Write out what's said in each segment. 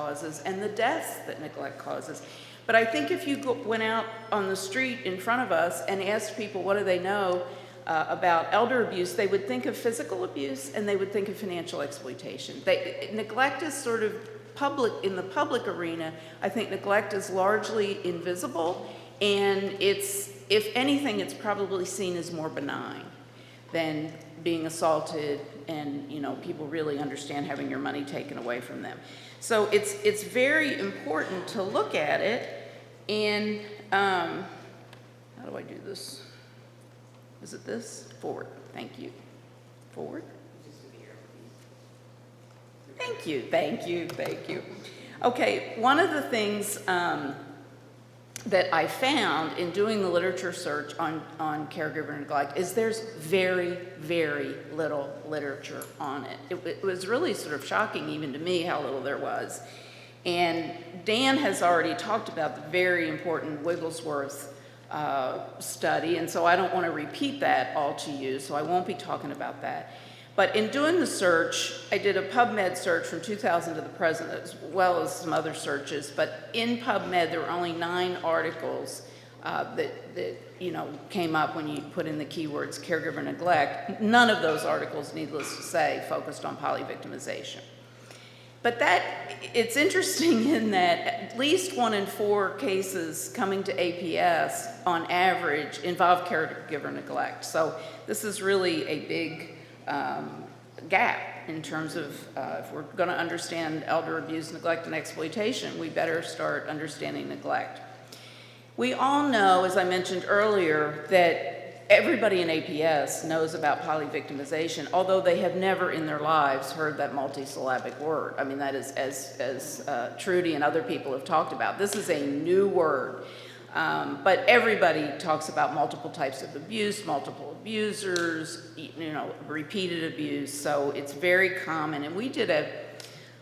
causes and the deaths that neglect causes. But I think if you went out on the street in front of us and asked people what do they know about elder abuse, they would think of physical abuse and they would think of financial exploitation. Neglect is sort of public, in the public arena. I think neglect is largely invisible, and if anything, it's probably seen as more benign than being assaulted and, you know, people really understand having your money taken away from them. So it's very important to look at it. And how do I do this? Is it this? Forward. Thank you. Forward. Thank you, thank you, thank you. Okay, one of the things that I found in doing the literature search on caregiver neglect is there's very, very little literature on it. It was really sort of shocking even to me how little there was. And Dan has already talked about the very important Wigglesworth study, and so I don't want to repeat that all to you, so I won't be talking about that. But in doing the search, I did a PubMed search from 2000 to the present, as well as some other searches. But in PubMed, there were only 9 articles that you know came up when you put in the keywords caregiver neglect. None of those articles, needless to say, focused on polyvictimization. But it's interesting in that at least 1 in 4 cases coming to APS, on average, involve caregiver neglect. So this is really a big gap in terms of if we're going to understand elder abuse, neglect, and exploitation, we better start understanding neglect. We all know, as I mentioned earlier, that everybody in APS knows about polyvictimization, although they have never in their lives heard that multisyllabic word. I mean, that is, as Trudy and other people have talked about, this is a new word. But everybody talks about multiple types of abuse, multiple abusers, you know, repeated abuse, so it's very common. And we did a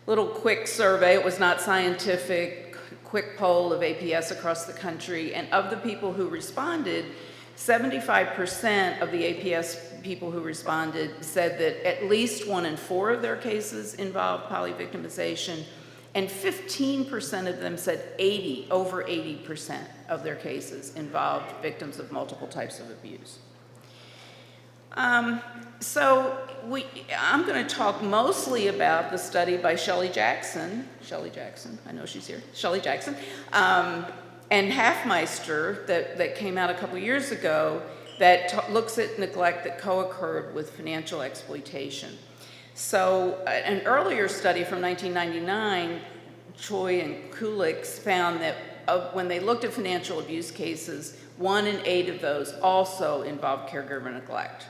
little quick survey. It was not scientific, quick poll of APS across the country, and of the people who responded, 75% of the APS people who responded said that at least 1 in 4 of their cases involved polyvictimization, and 15% of them said over 80% of their cases involved victims of multiple types of abuse. So I'm going to talk mostly about the study by Shelley Jackson, I know she's here, Shelley Jackson, and Hafmeister that came out a couple years ago that looks at neglect that co-occurred with financial exploitation. So an earlier study from 1999, Choi and Kulix found that when they looked at financial abuse cases, 1 in 8 of those also involved caregiver neglect.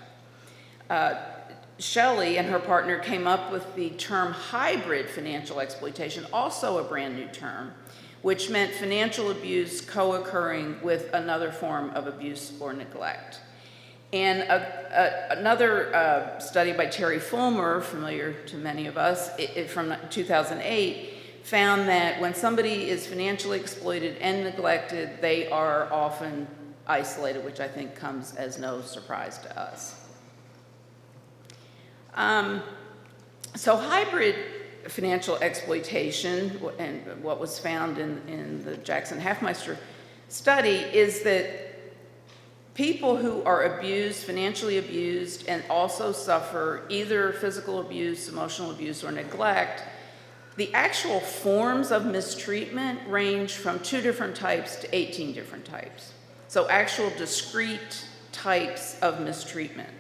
Shelley and her partner came up with the term hybrid financial exploitation, also a brand new term, which meant financial abuse co-occurring with another form of abuse or neglect. And another study by Terry Fulmer, familiar to many of us, from 2008, found that when somebody is financially exploited and neglected, they are often isolated, which I think comes as no surprise to us. So hybrid financial exploitation, and what was found in the Jackson-Hafmeister study, is that people who are abused, financially abused, and also suffer either physical abuse, emotional abuse, or neglect, the actual forms of mistreatment range from 2 different types to 18 different types. So actual discrete types of mistreatment.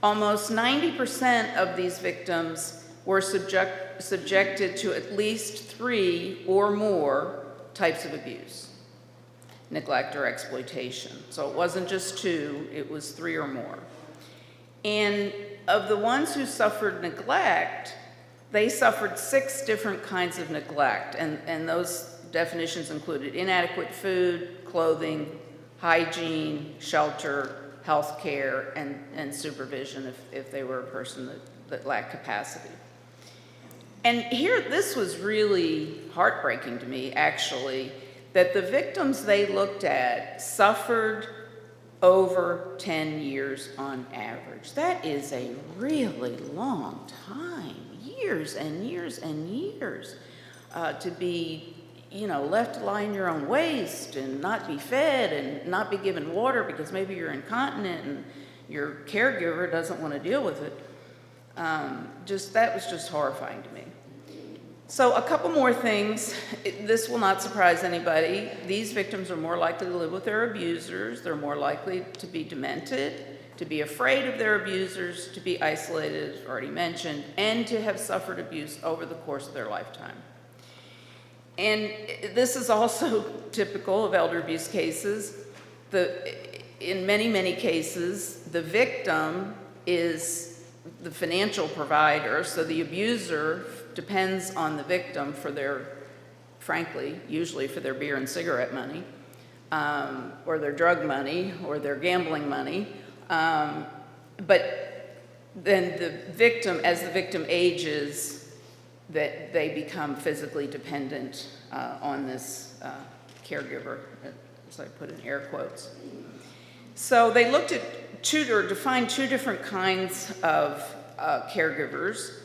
Almost 90% of these victims were subjected to at least 3 or more types of abuse, neglect or exploitation. So it wasn't just 2, it was 3 or more. And of the ones who suffered neglect, they suffered 6 different kinds of neglect, and those definitions included inadequate food, clothing, hygiene, shelter, health care, and supervision if they were a person that lacked capacity. And here, this was really heartbreaking to me, actually, that the victims they looked at suffered over 10 years on average. That is a really long time, years and years and years to be, left to lie in your own waste and not be fed and not be given water because maybe you're incontinent and your caregiver doesn't want to deal with it. That was just horrifying to me. So a couple more things. This will not surprise anybody. These victims are more likely to live with their abusers. They're more likely to be demented, to be afraid of their abusers, to be isolated, as already mentioned, and to have suffered abuse over the course of their lifetime. And this is also typical of elder abuse cases. In many, many cases, the victim is the financial provider, so the abuser depends on the victim for usually for their beer and cigarette money, or their drug money, or their gambling money. But then as the victim ages, that they become physically dependent on this caregiver, as I put in air quotes. So they looked at defined two different kinds of caregivers.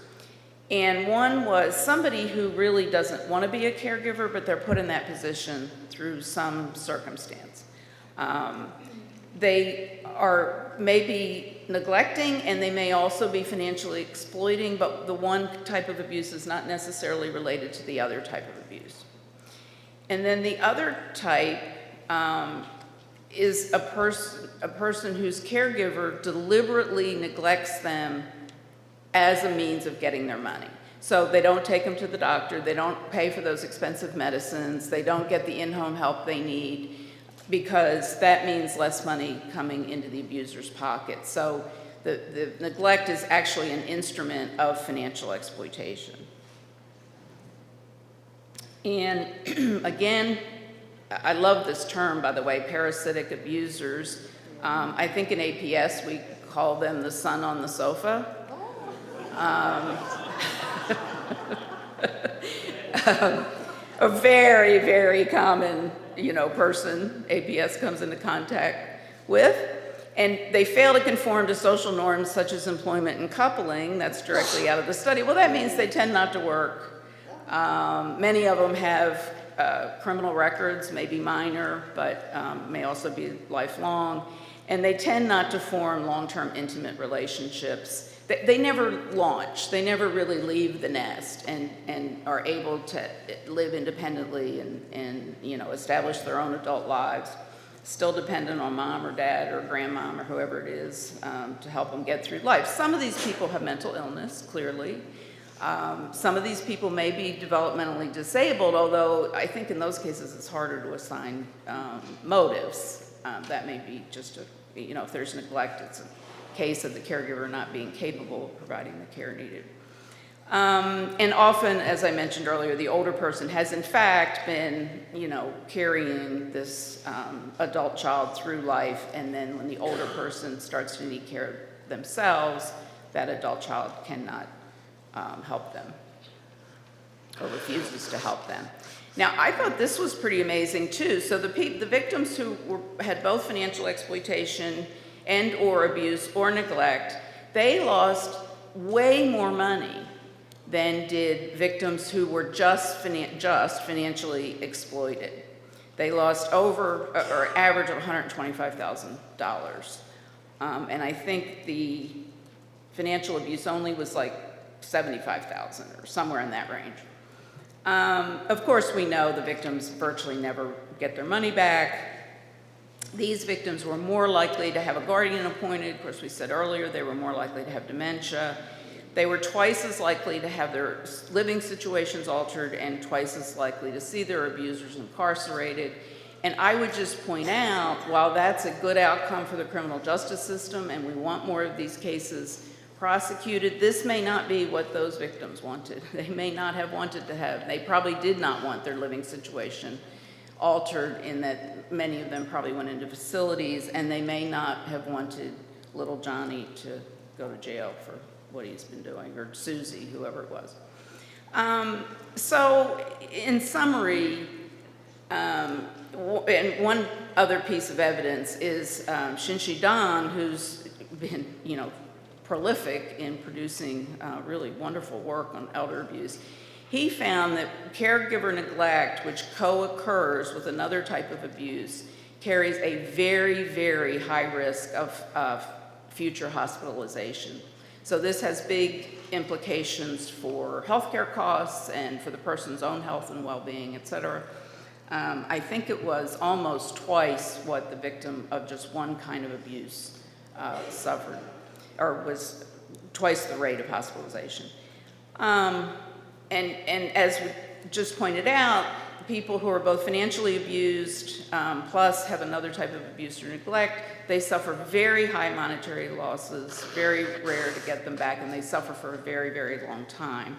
And one was somebody who really doesn't want to be a caregiver, but they're put in that position through some circumstance. They are maybe neglecting, and they may also be financially exploiting, but the one type of abuse is not necessarily related to the other type of abuse. And then the other type is a person whose caregiver deliberately neglects them as a means of getting their money. So they don't take them to the doctor, they don't pay for those expensive medicines, they don't get the in-home help they need, because that means less money coming into the abuser's pocket. So the neglect is actually an instrument of financial exploitation. And again, I love this term, by the way, parasitic abusers. I think in APS we call them the son on the sofa. A very, very common, person APS comes into contact with, and they fail to conform to social norms such as employment and coupling. That's directly out of the study. Well, that means they tend not to work. Many of them have criminal records, maybe minor, but may also be lifelong, and they tend not to form long-term intimate relationships. They never launch, they never really leave the nest and are able to live independently and establish their own adult lives, still dependent on mom or dad or grandmom or whoever it is to help them get through life. Some of these people have mental illness, clearly. Some of these people may be developmentally disabled, although I think in those cases it's harder to assign motives. That may be just if there's neglect, it's a case of the caregiver not being capable of providing the care needed. And often, as I mentioned earlier, the older person has in fact been, carrying this adult child through life, and then when the older person starts to need care themselves, that adult child cannot help them or refuses to help them. Now, I thought this was pretty amazing too. So the victims who had both financial exploitation and or abuse or neglect, they lost way more money than did victims who were just financially exploited. They lost or average of $125,000. And I think the financial abuse only was like $75,000 or somewhere in that range. Of course, we know the victims virtually never get their money back. These victims were more likely to have a guardian appointed. Of course, we said earlier they were more likely to have dementia. They were twice as likely to have their living situations altered and twice as likely to see their abusers incarcerated. And I would just point out, while that's a good outcome for the criminal justice system and we want more of these cases prosecuted, this may not be what those victims wanted. They may not have wanted to have. They probably did not want their living situation altered, in that many of them probably went into facilities, and they may not have wanted little Johnny to go to jail for what he's been doing, or Susie, whoever it was. So in summary, and one other piece of evidence is Shinshi Dan, who's been, prolific in producing really wonderful work on elder abuse. he found that caregiver neglect, which co-occurs with another type of abuse, carries a very, very high risk of future hospitalization. So this has big implications for healthcare costs and for the person's own health and well-being, et cetera. I think it was almost twice what the victim of just one kind of abuse suffered, or was twice the rate of hospitalization. And as we just pointed out, people who are both financially abused plus have another type of abuse or neglect, they suffer very high monetary losses, very rare to get them back, and they suffer for a very, very long time.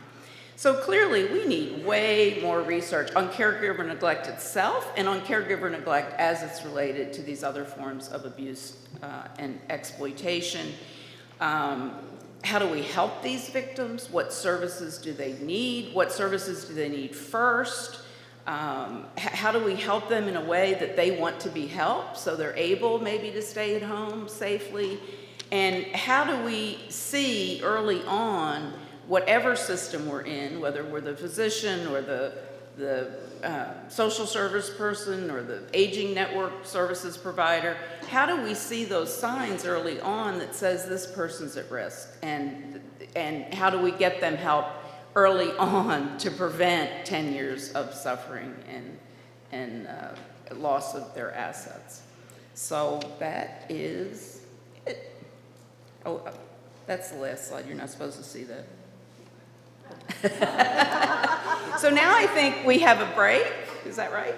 So clearly, we need way more research on caregiver neglect itself and on caregiver neglect as it's related to these other forms of abuse and exploitation. How do we help these victims? What services do they need? What services do they need first? How do we help them in a way that they want to be helped so they're able maybe to stay at home safely? And how do we see early on, whatever system we're in, whether we're the physician or the social service person or the aging network services provider, how do we see those signs early on that says this person's at risk? And how do we get them help early on to prevent 10 years of suffering and loss of their assets? So that is it. Oh, that's the last slide. You're not supposed to see that. So now I think we have a break. Is that right?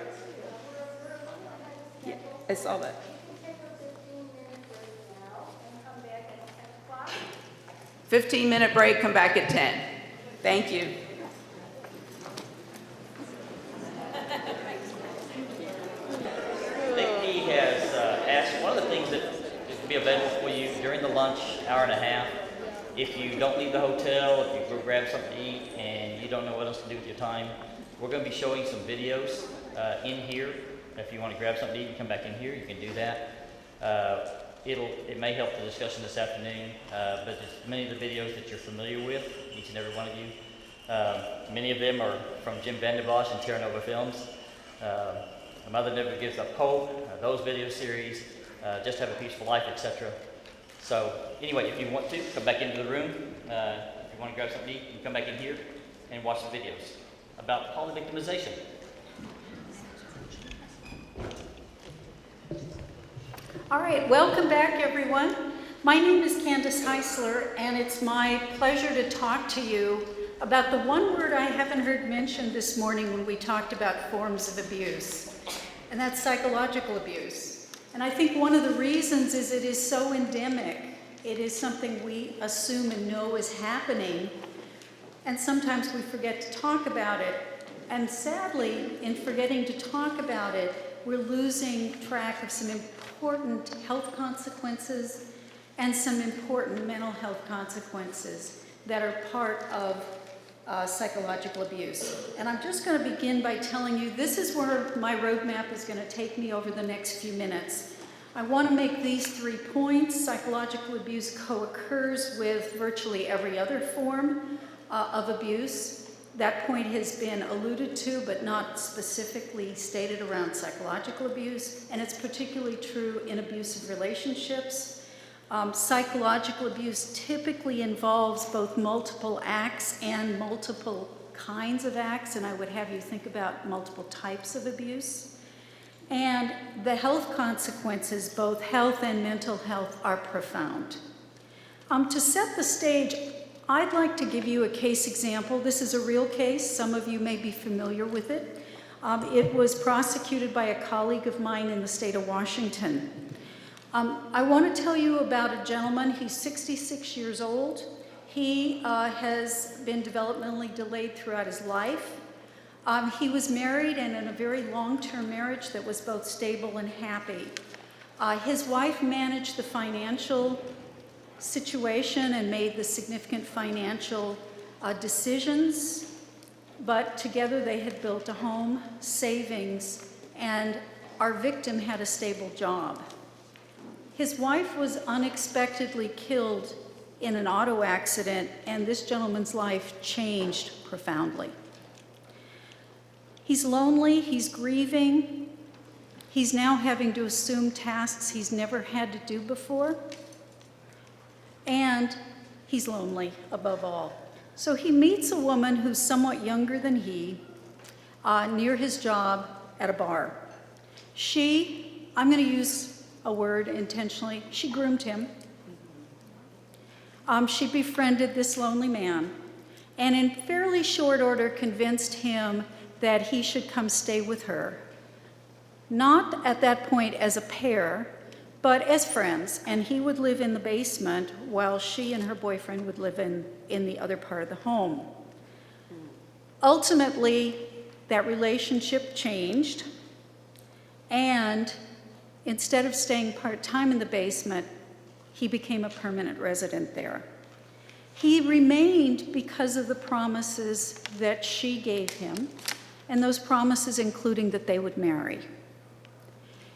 Yeah, I saw that. 15-minute break, come back at 10. Thank you. He has asked, one of the things that will be available for you during the lunch hour and a half, if you don't leave the hotel, if you go grab something to eat and you don't know what else to do with your time, we're going to be showing some videos in here. If you want to grab something to eat and come back in here, you can do that. It may help the discussion this afternoon, but just many of the videos that you're familiar with, each and every one of you. Many of them are from Jim Van der Bosch and Terra Nova Films. A Mother Never Gives Up Hope, those video series, Just Have a Peaceful Life, etc. So anyway, if you want to, come back into the room. If you want to grab something to eat, you can come back in here and watch the videos about polyvictimization. All right, welcome back everyone. My name is Candace Heisler, and it's my pleasure to talk to you about the one word I haven't heard mentioned this morning when we talked about forms of abuse, and that's psychological abuse. And I think one of the reasons is it is so endemic. It is something we assume and know is happening, and sometimes we forget to talk about it. And sadly, in forgetting to talk about it, we're losing track of some important health consequences and some important mental health consequences that are part of psychological abuse. And I'm just going to begin by telling you this is where my roadmap is going to take me over the next few minutes. I want to make these 3 points. Psychological abuse co-occurs with virtually every other form of abuse. That point has been alluded to, but not specifically stated around psychological abuse, and it's particularly true in abusive relationships. Psychological abuse typically involves both multiple acts and multiple kinds of acts, and I would have you think about multiple types of abuse. And the health consequences, both health and mental health, are profound. To set the stage, I'd like to give you a case example. This is a real case. Some of you may be familiar with it. It was prosecuted by a colleague of mine in the state of Washington. I want to tell you about a gentleman. He's 66 years old. He has been developmentally delayed throughout his life. He was married and in a very long-term marriage that was both stable and happy. His wife managed the financial situation and made the significant financial decisions, but together they had built a home, savings, and our victim had a stable job. His wife was unexpectedly killed in an auto accident, and this gentleman's life changed profoundly. He's lonely, he's grieving, he's now having to assume tasks he's never had to do before, and he's lonely above all. So he meets a woman who's somewhat younger than he, near his job at a bar. She, I'm going to use a word intentionally, she groomed him. She befriended this lonely man, and in fairly short order convinced him that he should come stay with her. Not at that point as a pair, but as friends, and he would live in the basement while she and her boyfriend would live in the other part of the home. Ultimately, that relationship changed, and instead of staying part-time in the basement, he became a permanent resident there. He remained because of the promises that she gave him, and those promises including that they would marry.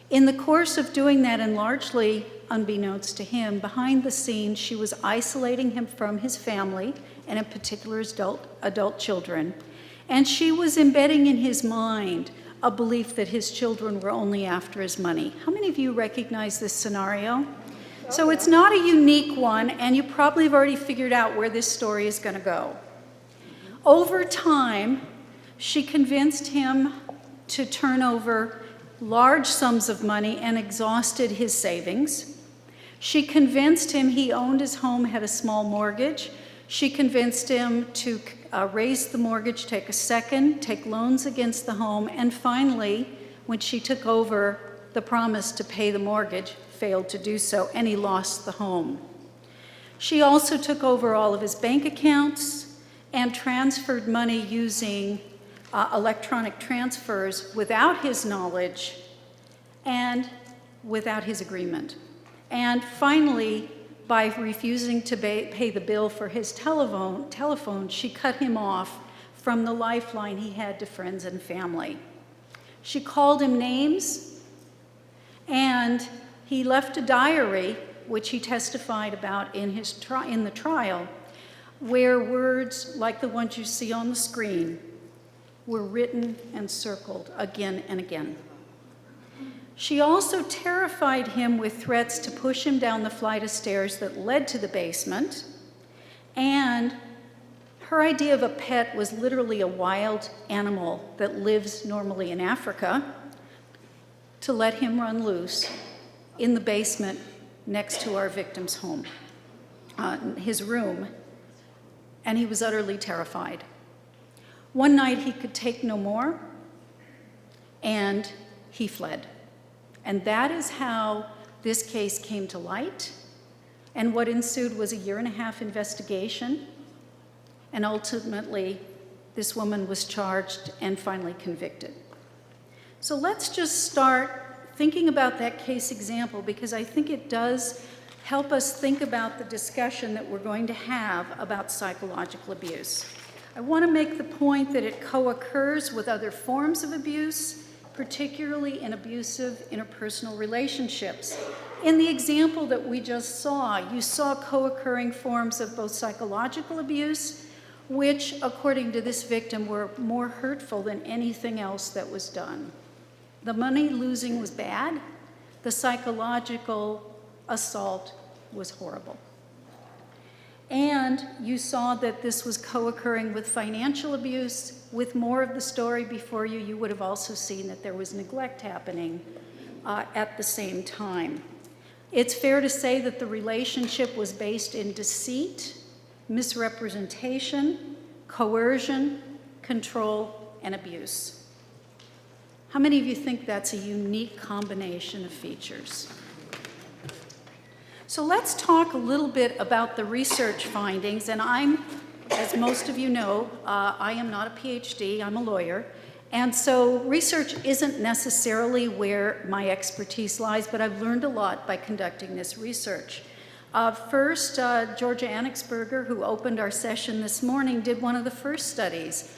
In the course of doing that, and largely unbeknownst to him, behind the scenes, she was isolating him from his family, and in particular his adult children, and she was embedding in his mind a belief that his children were only after his money. How many of you recognize this scenario? So it's not a unique one, and you probably have already figured out where this story is going to go. Over time, she convinced him to turn over large sums of money and exhausted his savings. She convinced him he owned his home, had a small mortgage. She convinced him to raise the mortgage, take a second, take loans against the home, and finally, when she took over the promise to pay the mortgage, failed to do so, and he lost the home. She also took over all of his bank accounts and transferred money using electronic transfers without his knowledge and without his agreement. And finally, by refusing to pay the bill for his telephone, she cut him off from the lifeline he had to friends and family. She called him names, and he left a diary, which he testified about in the trial, where words like the ones you see on the screen were written and circled again and again. She also terrified him with threats to push him down the flight of stairs that led to the basement, and her idea of a pet was literally a wild animal that lives normally in Africa, to let him run loose in the basement next to our victim's home, his room, and he was utterly terrified. One night he could take no more, and he fled. And that is how this case came to light. And what ensued was a 1.5-year investigation. And ultimately, this woman was charged and finally convicted. So let's just start thinking about that case example, because I think it does help us think about the discussion that we're going to have about psychological abuse. I want to make the point that it co-occurs with other forms of abuse, particularly in abusive interpersonal relationships. In the example that we just saw, you saw co-occurring forms of both psychological abuse, which, according to this victim, were more hurtful than anything else that was done. The money losing was bad. The psychological assault was horrible. And you saw that this was co-occurring with financial abuse. With more of the story before you, you would have also seen that there was neglect happening at the same time. It's fair to say that the relationship was based in deceit, misrepresentation, coercion, control, and abuse. How many of you think that's a unique combination of features? So let's talk a little bit about the research findings, and as most of you know, I am not a PhD, I'm a lawyer, and so research isn't necessarily where my expertise lies, but I've learned a lot by conducting this research. First, Georgia Annixberger, who opened our session this morning, did one of the first studies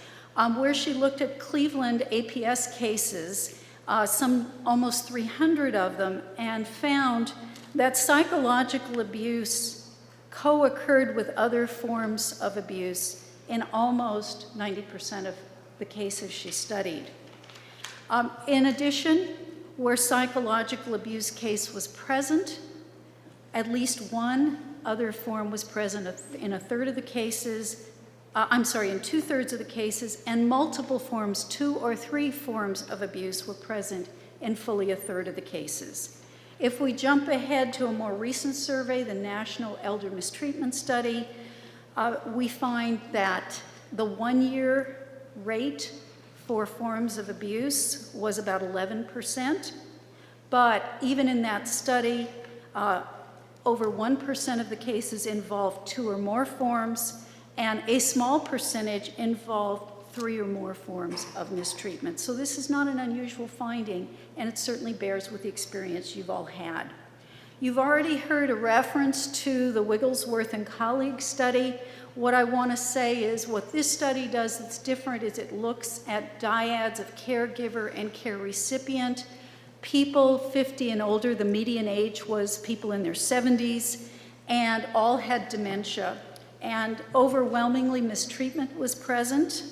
where she looked at Cleveland APS cases, almost 300 of them, and found that psychological abuse co-occurred with other forms of abuse in almost 90% of the cases she studied. In addition, where psychological abuse case was present, at least one other form was present in a third of the cases, in 2/3 of the cases, and multiple forms, 2 or 3 forms of abuse were present in fully a third of the cases. If we jump ahead to a more recent survey, the National Elder Mistreatment Study, we find that the 1-year rate for forms of abuse was about 11%, but even in that study, over 1% of the cases involved 2 or more forms, and a small percentage involved 3 or more forms of mistreatment. So this is not an unusual finding, and it certainly bears with the experience you've all had. You've already heard a reference to the Wigglesworth and colleagues study. What I want to say is what this study does that's different is it looks at dyads of caregiver and care recipient. People 50 and older, the median age was people in their 70s, and all had dementia. And overwhelmingly mistreatment was present.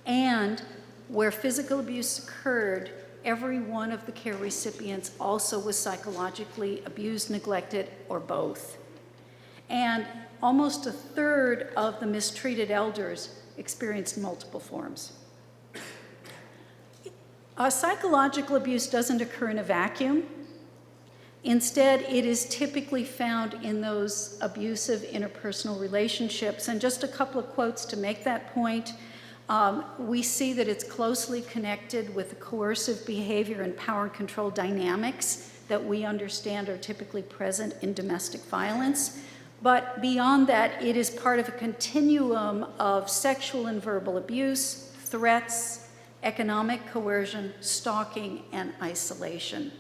And where physical abuse occurred, every one of the care recipients also was psychologically abused, neglected, or both. And almost a third of the mistreated elders experienced multiple forms. Psychological abuse doesn't occur in a vacuum. Instead, it is typically found in those abusive interpersonal relationships. And just a couple of quotes to make that point. We see that it's closely connected with the coercive behavior and power and control dynamics that we understand are typically present in domestic violence. But beyond that, it is part of a continuum of sexual and verbal abuse, threats, economic coercion, stalking, and isolation.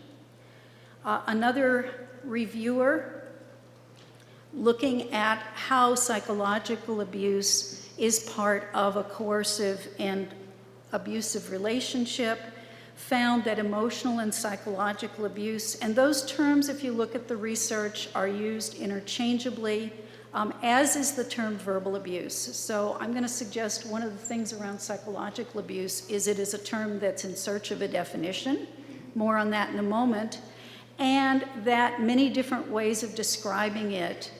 Another reviewer looking at how psychological abuse is part of a coercive and abusive relationship found that emotional and psychological abuse, and those terms, if you look at the research, are used interchangeably, as is the term verbal abuse. So I'm going to suggest one of the things around psychological abuse is it is a term that's in search of a definition, more on that in a moment, and that many different ways of describing it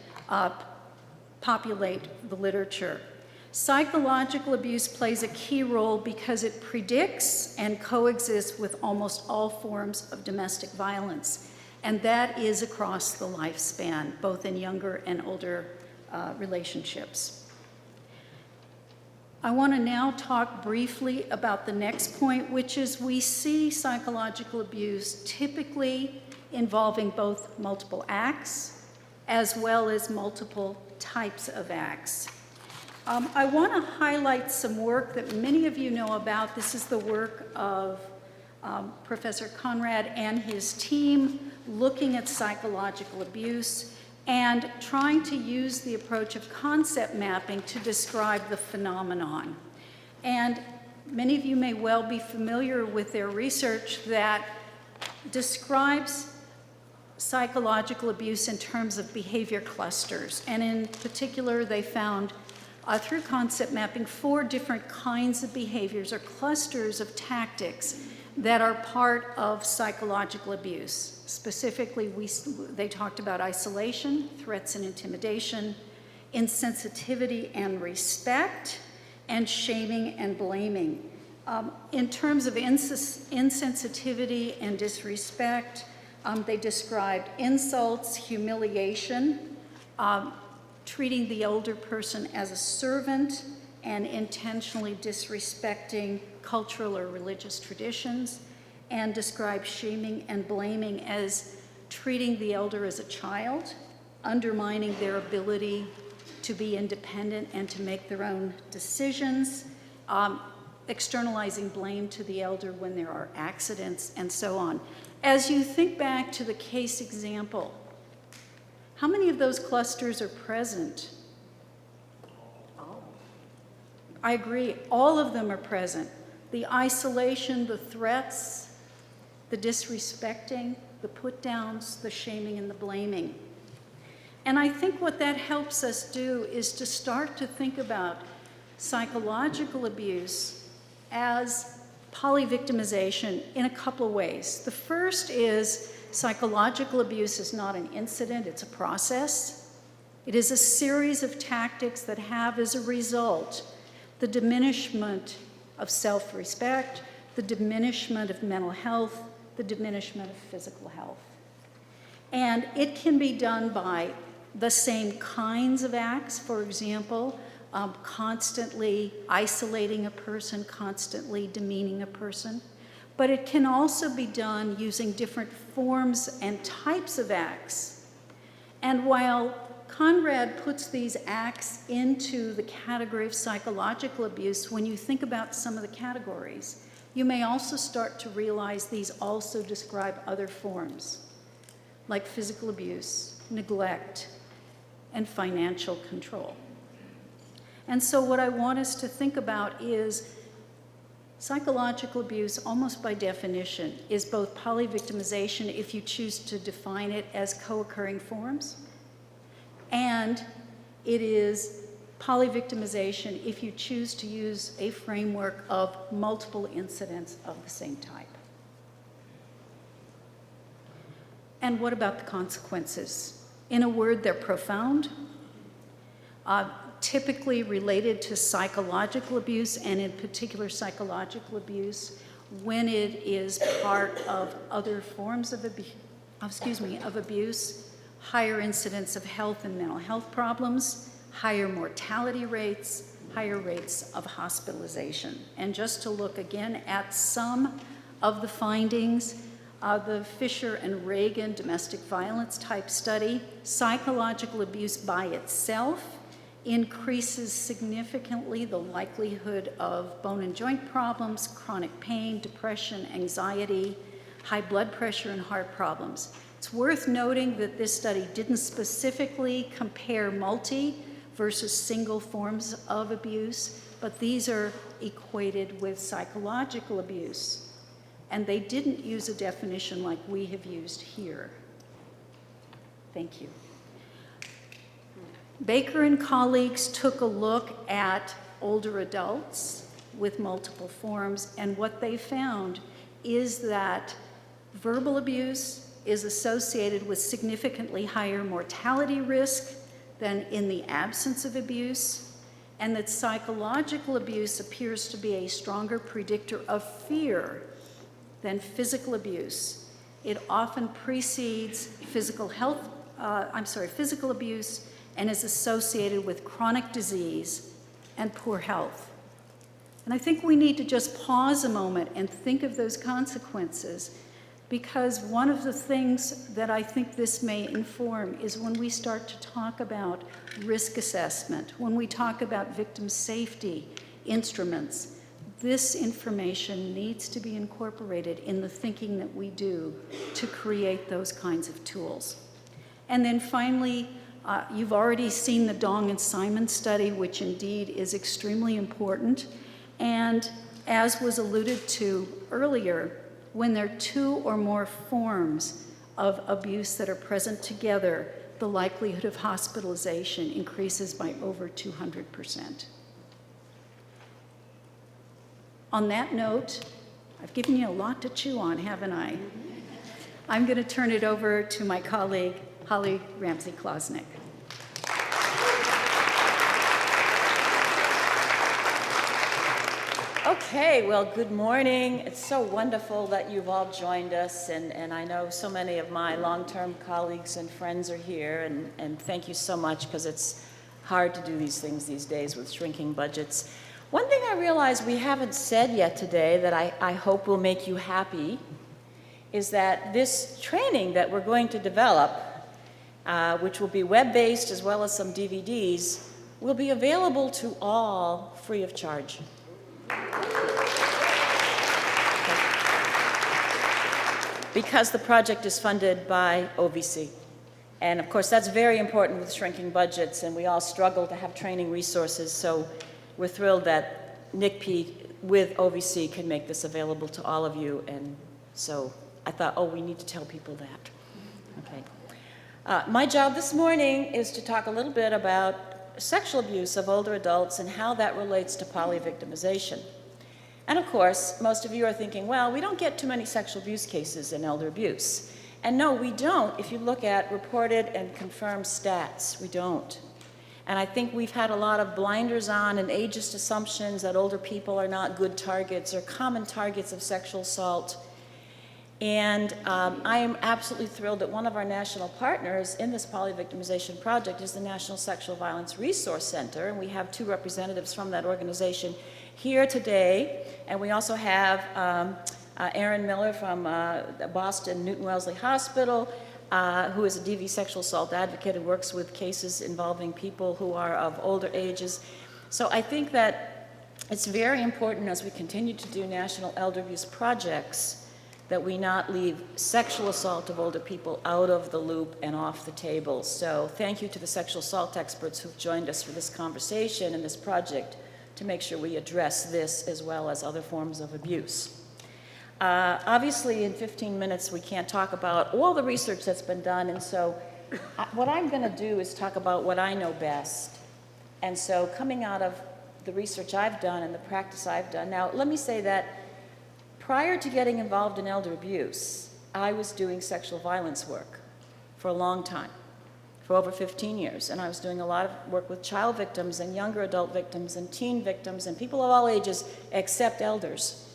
populate the literature. Psychological abuse plays a key role because it predicts and coexists with almost all forms of domestic violence, and that is across the lifespan, both in younger and older relationships. I want to now talk briefly about the next point, which is we see psychological abuse typically involving both multiple acts as well as multiple types of acts. I want to highlight some work that many of you know about. This is the work of Professor Conrad and his team looking at psychological abuse and trying to use the approach of concept mapping to describe the phenomenon. And many of you may well be familiar with their research that describes psychological abuse in terms of behavior clusters. And in particular, they found through concept mapping 4 different kinds of behaviors or clusters of tactics that are part of psychological abuse. Specifically, they talked about isolation, threats and intimidation, insensitivity and respect, and shaming and blaming. In terms of insensitivity and disrespect, they described insults, humiliation, treating the older person as a servant, and intentionally disrespecting cultural or religious traditions, and describe shaming and blaming as treating the elder as a child, undermining their ability to be independent and to make their own decisions, externalizing blame to the elder when there are accidents, and so on. As you think back to the case example, how many of those clusters are present? I agree, all of them are present. The isolation, the threats, the disrespecting, the put-downs, the shaming, and the blaming. And I think what that helps us do is to start to think about psychological abuse as polyvictimization in a couple of ways. The first is psychological abuse is not an incident, it's a process. It is a series of tactics that have as a result the diminishment of self-respect, the diminishment of mental health, the diminishment of physical health. And it can be done by the same kinds of acts, for example, constantly isolating a person, constantly demeaning a person. But it can also be done using different forms and types of acts. And while Conrad puts these acts into the category of psychological abuse, when you think about some of the categories, you may also start to realize these also describe other forms, like physical abuse, neglect, and financial control. And so what I want us to think about is psychological abuse, almost by definition, is both polyvictimization, if you choose to define it as co-occurring forms, and it is polyvictimization if you choose to use a framework of multiple incidents of the same type. And what about the consequences? In a word, they're profound, typically related to psychological abuse, and in particular psychological abuse when it is part of other forms of abuse, higher incidence of health and mental health problems, higher mortality rates, higher rates of hospitalization. And just to look again at some of the findings, the Fisher and Reagan domestic violence type study, psychological abuse by itself increases significantly the likelihood of bone and joint problems, chronic pain, depression, anxiety, high blood pressure, and heart problems. It's worth noting that this study didn't specifically compare multi versus single forms of abuse, but these are equated with psychological abuse. And they didn't use a definition like we have used here. Thank you. Baker and colleagues took a look at older adults with multiple forms, and what they found is that verbal abuse is associated with significantly higher mortality risk than in the absence of abuse, and that psychological abuse appears to be a stronger predictor of fear than physical abuse. It often precedes physical abuse and is associated with chronic disease and poor health. And I think we need to just pause a moment and think of those consequences, because one of the things that I think this may inform is when we start to talk about risk assessment, when we talk about victim safety instruments, this information needs to be incorporated in the thinking that we do to create those kinds of tools. And then finally, you've already seen the Dong and Simon study, which indeed is extremely important. And as was alluded to earlier, when there are two or more forms of abuse that are present together, the likelihood of hospitalization increases by over 200%. On that note, I've given you a lot to chew on, haven't I? I'm going to turn it over to my colleague, Holly Ramsey-Klosnick. Okay, well, good morning. It's so wonderful that you've all joined us, and I know so many of my long-term colleagues and friends are here, and thank you so much, because it's hard to do these things these days with shrinking budgets. One thing I realize we haven't said yet today that I hope will make you happy is that this training that we're going to develop, which will be web-based as well as some DVDs, will be available to all free of charge. Because the project is funded by OVC. And of course, that's very important with shrinking budgets, and we all struggle to have training resources, so we're thrilled that NCPI with OVC can make this available to all of you, and so I thought, oh, we need to tell people that. Okay. My job this morning is to talk a little bit about sexual abuse of older adults and how that relates to polyvictimization. And of course, most of you are thinking, well, we don't get too many sexual abuse cases in elder abuse. And no, we don't if you look at reported and confirmed stats. We don't. And I think we've had a lot of blinders on and ageist assumptions that older people are not good targets or common targets of sexual assault. And I am absolutely thrilled that one of our national partners in this polyvictimization project is the National Sexual Violence Resource Center, and we have 2 representatives from that organization here today. And we also have Erin Miller from Boston Newton Wellesley Hospital, who is a DV sexual assault advocate and works with cases involving people who are of older ages. So I think that it's very important as we continue to do national elder abuse projects that we not leave sexual assault of older people out of the loop and off the table. So thank you to the sexual assault experts who've joined us for this conversation and this project to make sure we address this as well as other forms of abuse. Obviously, in 15 minutes, we can't talk about all the research that's been done, and so what I'm going to do is talk about what I know best. And so coming out of the research I've done and the practice I've done, now let me say that prior to getting involved in elder abuse, I was doing sexual violence work for a long time, for over 15 years, and I was doing a lot of work with child victims and younger adult victims and teen victims and people of all ages except elders.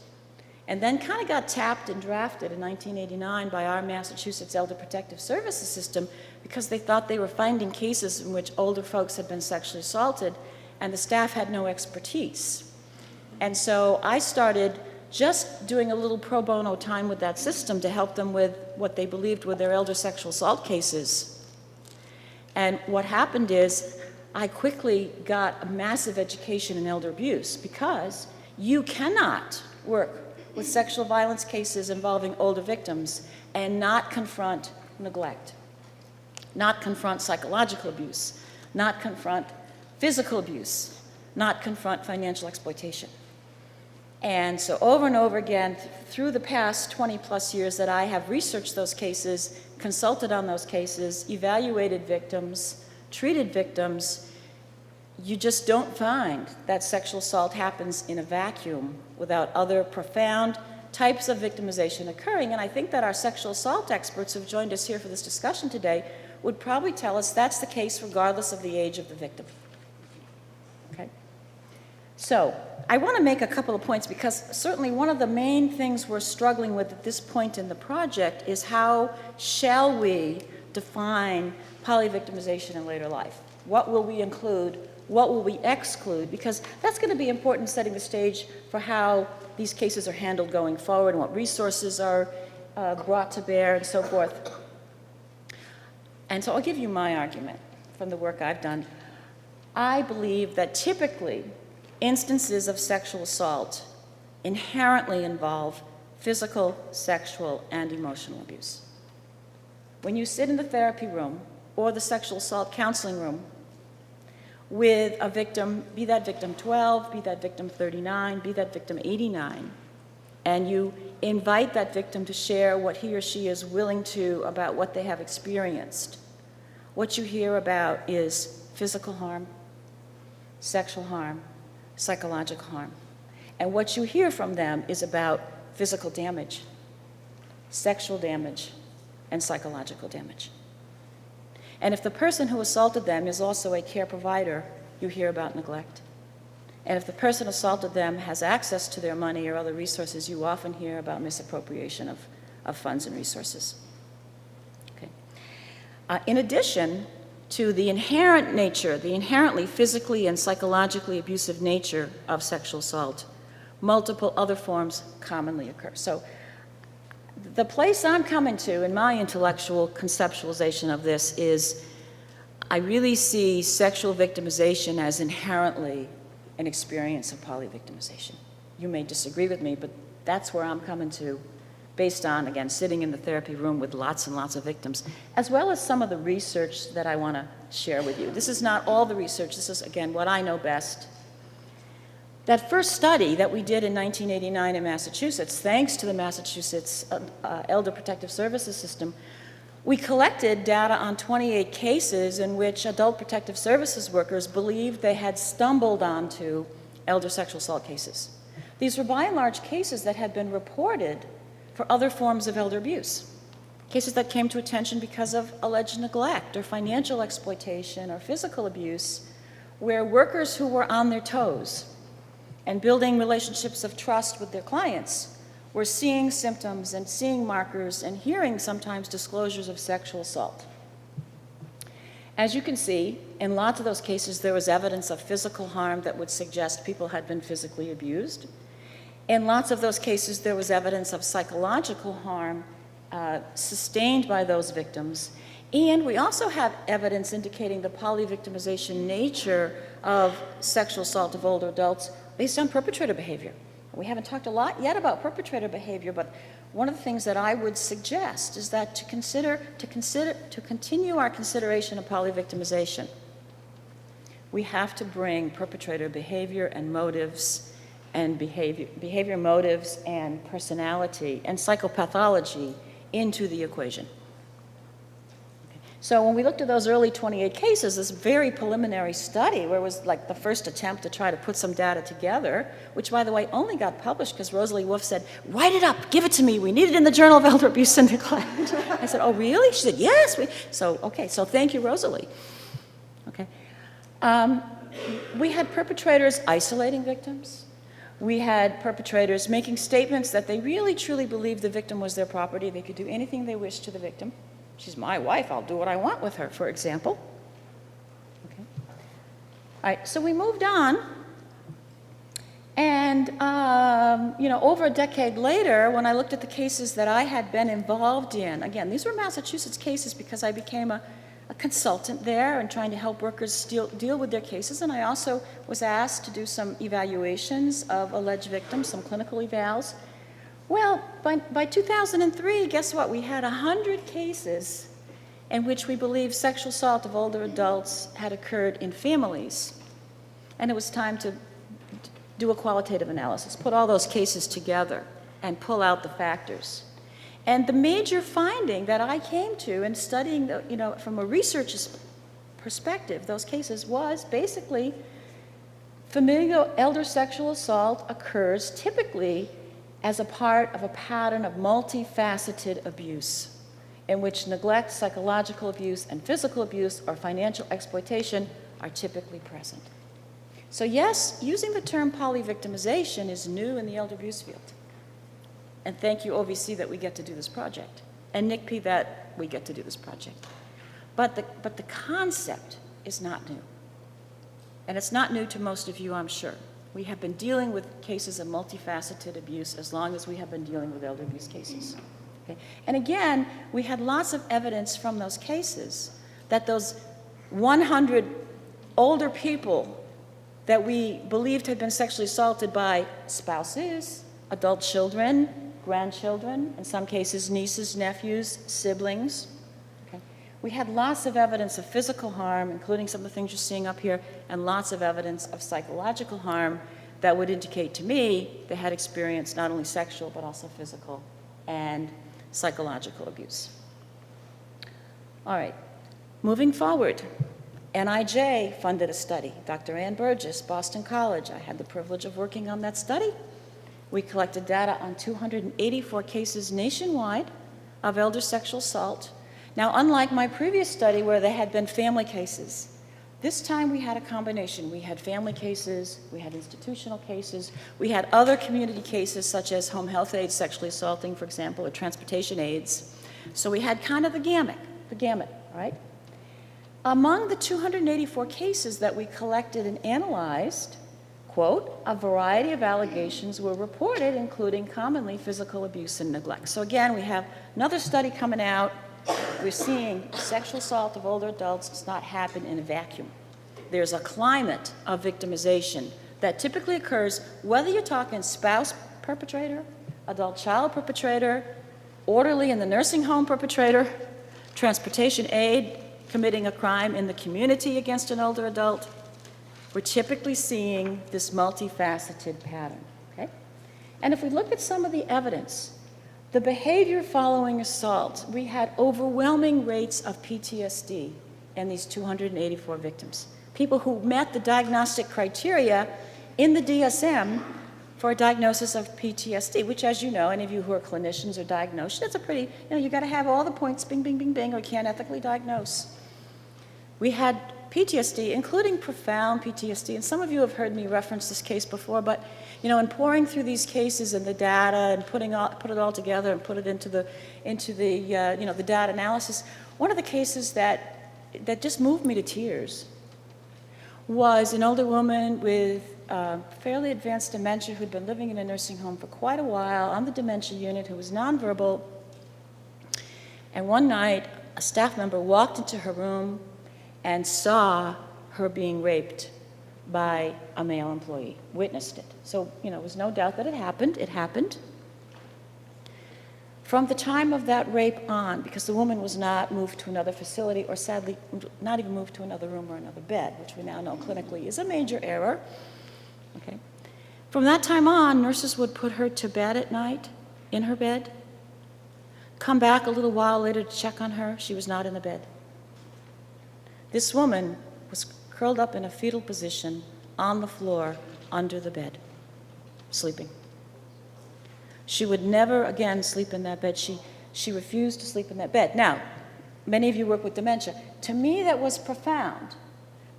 And then kind of got tapped and drafted in 1989 by our Massachusetts Elder Protective Services system because they thought they were finding cases in which older folks had been sexually assaulted and the staff had no expertise. And so I started just doing a little pro bono time with that system to help them with what they believed were their elder sexual assault cases. And what happened is I quickly got a massive education in elder abuse because you cannot work with sexual violence cases involving older victims and not confront neglect, not confront psychological abuse, not confront physical abuse, not confront financial exploitation. And so over and over again, through the past 20 plus years that I have researched those cases, consulted on those cases, evaluated victims, treated victims, you just don't find that sexual assault happens in a vacuum without other profound types of victimization occurring. And I think that our sexual assault experts who've joined us here for this discussion today would probably tell us that's the case regardless of the age of the victim. Okay? So I want to make a couple of points because certainly one of the main things we're struggling with at this point in the project is how shall we define polyvictimization in later life? What will we include? What will we exclude? Because that's going to be important setting the stage for how these cases are handled going forward and what resources are brought to bear and so forth. And so I'll give you my argument from the work I've done. I believe that typically instances of sexual assault inherently involve physical, sexual, and emotional abuse. When you sit in the therapy room or the sexual assault counseling room with a victim, be that victim 12, be that victim 39, be that victim 89, and you invite that victim to share what he or she is willing to about what they have experienced, what you hear about is physical harm, sexual harm, psychological harm. And what you hear from them is about physical damage, sexual damage, and psychological damage. And if the person who assaulted them is also a care provider, you hear about neglect. And if the person assaulted them has access to their money or other resources, you often hear about misappropriation of funds and resources. Okay. In addition to the inherent nature, the inherently physically and psychologically abusive nature of sexual assault, multiple other forms commonly occur. So the place I'm coming to in my intellectual conceptualization of this is I really see sexual victimization as inherently an experience of polyvictimization. You may disagree with me, but that's where I'm coming to based on, again, sitting in the therapy room with lots and lots of victims, as well as some of the research that I want to share with you. This is not all the research. This is, again, what I know best. That first study that we did in 1989 in Massachusetts, thanks to the Massachusetts Elder Protective Services system, we collected data on 28 cases in which adult protective services workers believed they had stumbled onto elder sexual assault cases. These were by and large cases that had been reported for other forms of elder abuse. Cases that came to attention because of alleged neglect or financial exploitation or physical abuse, where workers who were on their toes and building relationships of trust with their clients were seeing symptoms and seeing markers and hearing sometimes disclosures of sexual assault. As you can see, in lots of those cases, there was evidence of physical harm that would suggest people had been physically abused. In lots of those cases, there was evidence of psychological harm sustained by those victims. And we also have evidence indicating the polyvictimization nature of sexual assault of older adults based on perpetrator behavior. We haven't talked a lot yet about perpetrator behavior, but one of the things that I would suggest is that to continue our consideration of polyvictimization, we have to bring perpetrator behavior and motives and behavior motives and personality and psychopathology into the equation. So when we looked at those early 28 cases, this very preliminary study, where it was like the first attempt to try to put some data together, which, by the way, only got published because Rosalie Wolf said, write it up, give it to me, we need it in the Journal of Elder Abuse and Neglect. I said, oh, really? She said, yes. So thank you, Rosalie. Okay. We had perpetrators isolating victims. We had perpetrators making statements that they really, truly believed the victim was their property. They could do anything they wished to the victim. She's my wife, I'll do what I want with her, for example. Okay. All right, so we moved on. And, over a decade later, when I looked at the cases that I had been involved in, again, these were Massachusetts cases because I became a consultant there and trying to help workers deal with their cases. And I also was asked to do some evaluations of alleged victims, some clinical evals. Well, by 2003, guess what? We had 100 cases in which we believe sexual assault of older adults had occurred in families. And it was time to do a qualitative analysis, put all those cases together and pull out the factors. And the major finding that I came to in studying, from a researcher's perspective, those cases was basically familial elder sexual assault occurs typically as a part of a pattern of multifaceted abuse in which neglect, psychological abuse, and physical abuse or financial exploitation are typically present. So yes, using the term polyvictimization is new in the elder abuse field. And thank you, OVC, that we get to do this project, and NICP that we get to do this project. But the concept is not new. And it's not new to most of you, I'm sure. We have been dealing with cases of multifaceted abuse as long as we have been dealing with elder abuse cases. Okay? And again, we had lots of evidence from those cases that those 100 older people that we believed had been sexually assaulted by spouses, adult children, grandchildren, in some cases nieces, nephews, siblings. Okay? We had lots of evidence of physical harm, including some of the things you're seeing up here, and lots of evidence of psychological harm that would indicate to me they had experienced not only sexual but also physical and psychological abuse. All right, moving forward. NIJ funded a study. Dr. Ann Burgess, Boston College. I had the privilege of working on that study. We collected data on 284 cases nationwide of elder sexual assault. Now, unlike my previous study where there had been family cases, this time we had a combination. We had family cases, we had institutional cases, we had other community cases such as home health aides sexually assaulting, for example, or transportation aides. So we had kind of the gamut, all right? Among the 284 cases that we collected and analyzed, quote, a variety of allegations were reported, including commonly physical abuse and neglect. So again, we have another study coming out. We're seeing sexual assault of older adults does not happen in a vacuum. There's a climate of victimization that typically occurs whether you're talking spouse perpetrator, adult child perpetrator, orderly in the nursing home perpetrator, transportation aide committing a crime in the community against an older adult. We're typically seeing this multifaceted pattern, okay? And if we look at some of the evidence, the behavior following assault, we had overwhelming rates of PTSD in these 284 victims. People who met the diagnostic criteria in the DSM for a diagnosis of PTSD, which, as you know, any of you who are clinicians or diagnosed, that's a pretty, you got to have all the points, bing, bing, bing, bing, or you can't ethically diagnose. We had PTSD, including profound PTSD, and some of you have heard me reference this case before, but in pouring through these cases and the data and put it all together and put it into the the data analysis, one of the cases that just moved me to tears was an older woman with fairly advanced dementia who'd been living in a nursing home for quite a while on the dementia unit, who was nonverbal. And one night, a staff member walked into her room and saw her being raped by a male employee, witnessed it. So, there was no doubt that it happened. It happened. From the time of that rape on, because the woman was not moved to another facility, or sadly, not even moved to another room or another bed, which we now know clinically is a major error. Okay. From that time on, nurses would put her to bed at night, in her bed, come back a little while later to check on her. She was not in the bed. This woman was curled up in a fetal position on the floor under the bed, sleeping. She would never again sleep in that bed. She refused to sleep in that bed. Now, many of you work with dementia. To me, that was profound,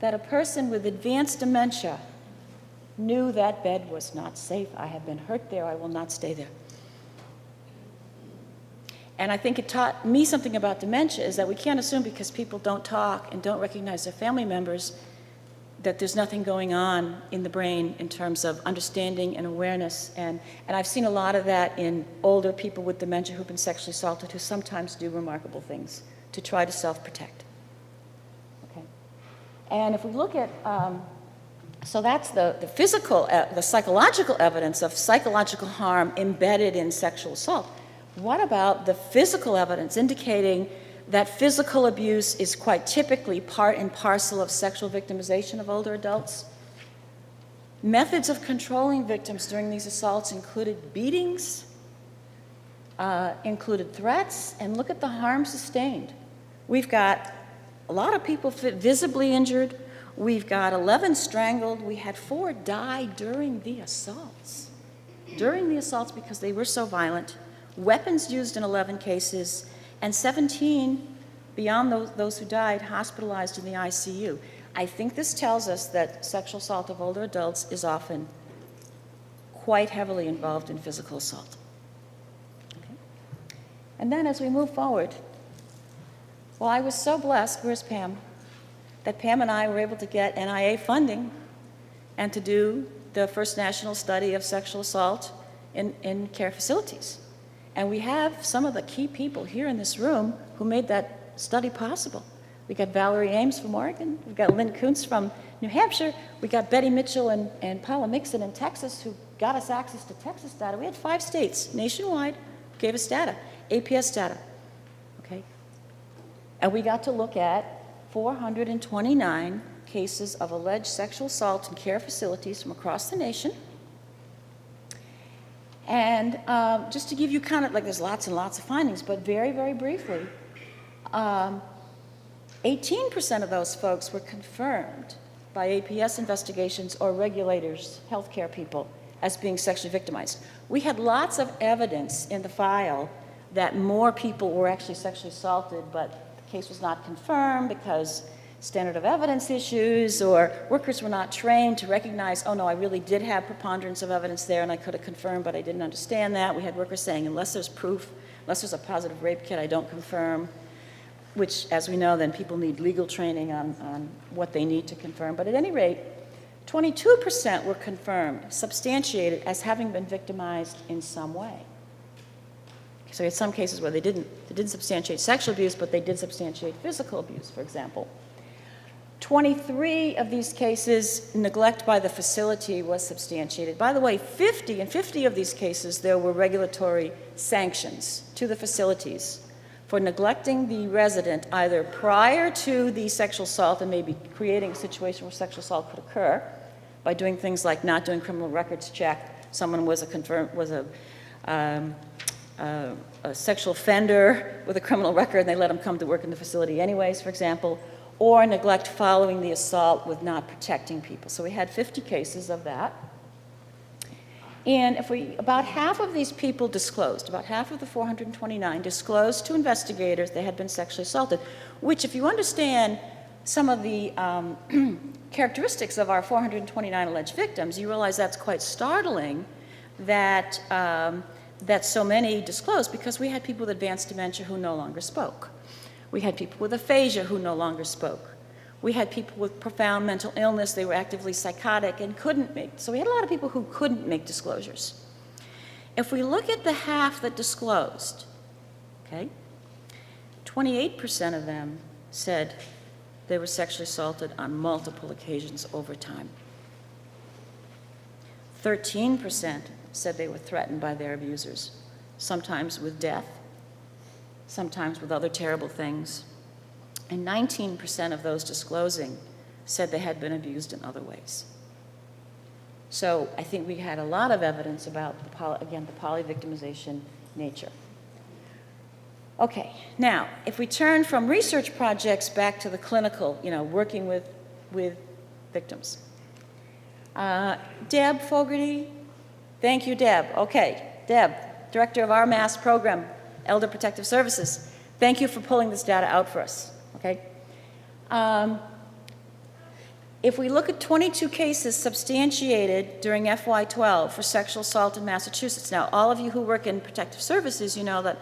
that a person with advanced dementia knew that bed was not safe. I have been hurt there. I will not stay there. And I think it taught me something about dementia, is that we can't assume because people don't talk and don't recognize their family members that there's nothing going on in the brain in terms of understanding and awareness. And I've seen a lot of that in older people with dementia who've been sexually assaulted, who sometimes do remarkable things to try to self-protect. Okay. And if we look at, so that's the physical, the psychological evidence of psychological harm embedded in sexual assault. What about the physical evidence indicating that physical abuse is quite typically part and parcel of sexual victimization of older adults? Methods of controlling victims during these assaults included beatings, included threats, and look at the harm sustained. We've got a lot of people visibly injured. We've got 11 strangled. We had 4 die during the assaults. During the assaults because they were so violent. Weapons used in 11 cases, and 17, beyond those who died, hospitalized in the ICU. I think this tells us that sexual assault of older adults is often quite heavily involved in physical assault. Okay. And then as we move forward, well, I was so blessed, where's Pam, that Pam and I were able to get NIA funding and to do the first national study of sexual assault in care facilities. And we have some of the key people here in this room who made that study possible. We got Valerie Ames from Oregon. We've got Lynn Kuntz from New Hampshire. We got Betty Mitchell and Paula Mixon in Texas who got us access to Texas data. We had 5 states nationwide who gave us data, APS data. Okay? And we got to look at 429 cases of alleged sexual assault in care facilities from across the nation. And just to give you kind of, like, there's lots and lots of findings, but very, very briefly, 18% of those folks were confirmed by APS investigations or regulators, healthcare people, as being sexually victimized. We had lots of evidence in the file that more people were actually sexually assaulted, but the case was not confirmed because standard of evidence issues, or workers were not trained to recognize, oh no, I really did have preponderance of evidence there and I could have confirmed, but I didn't understand that. We had workers saying, unless there's proof, unless there's a positive rape kit, I don't confirm, which, as we know, then people need legal training on what they need to confirm. But at any rate, 22% were confirmed, substantiated as having been victimized in some way. So we had some cases where they didn't substantiate sexual abuse, but they did substantiate physical abuse, for example. 23 of these cases, neglect by the facility was substantiated. By the way, in 50 of these cases, there were regulatory sanctions to the facilities for neglecting the resident either prior to the sexual assault and maybe creating a situation where sexual assault could occur by doing things like not doing criminal records check. Someone was a sexual offender with a criminal record and they let him come to work in the facility anyways, for example, or neglect following the assault with not protecting people. So we had 50 cases of that. And about half of these people disclosed, about half of the 429 disclosed to investigators they had been sexually assaulted, which if you understand some of the characteristics of our 429 alleged victims, you realize that's quite startling that, that so many disclosed, because we had people with advanced dementia who no longer spoke. We had people with aphasia who no longer spoke. We had people with profound mental illness, they were actively psychotic and couldn't make, so we had a lot of people who couldn't make disclosures. If we look at the half that disclosed, okay, 28% of them said they were sexually assaulted on multiple occasions over time. 13% said they were threatened by their abusers, sometimes with death, sometimes with other terrible things. And 19% of those disclosing said they had been abused in other ways. So I think we had a lot of evidence about, again, the polyvictimization nature. Okay, now, if we turn from research projects back to the clinical, working with victims. Deb Fogarty, thank you, Deb. Okay, Deb, Director of our MASS program, Elder Protective Services. Thank you for pulling this data out for us, okay? If we look at 22 cases substantiated during FY12 for sexual assault in Massachusetts, now all of you who work in protective services, you know that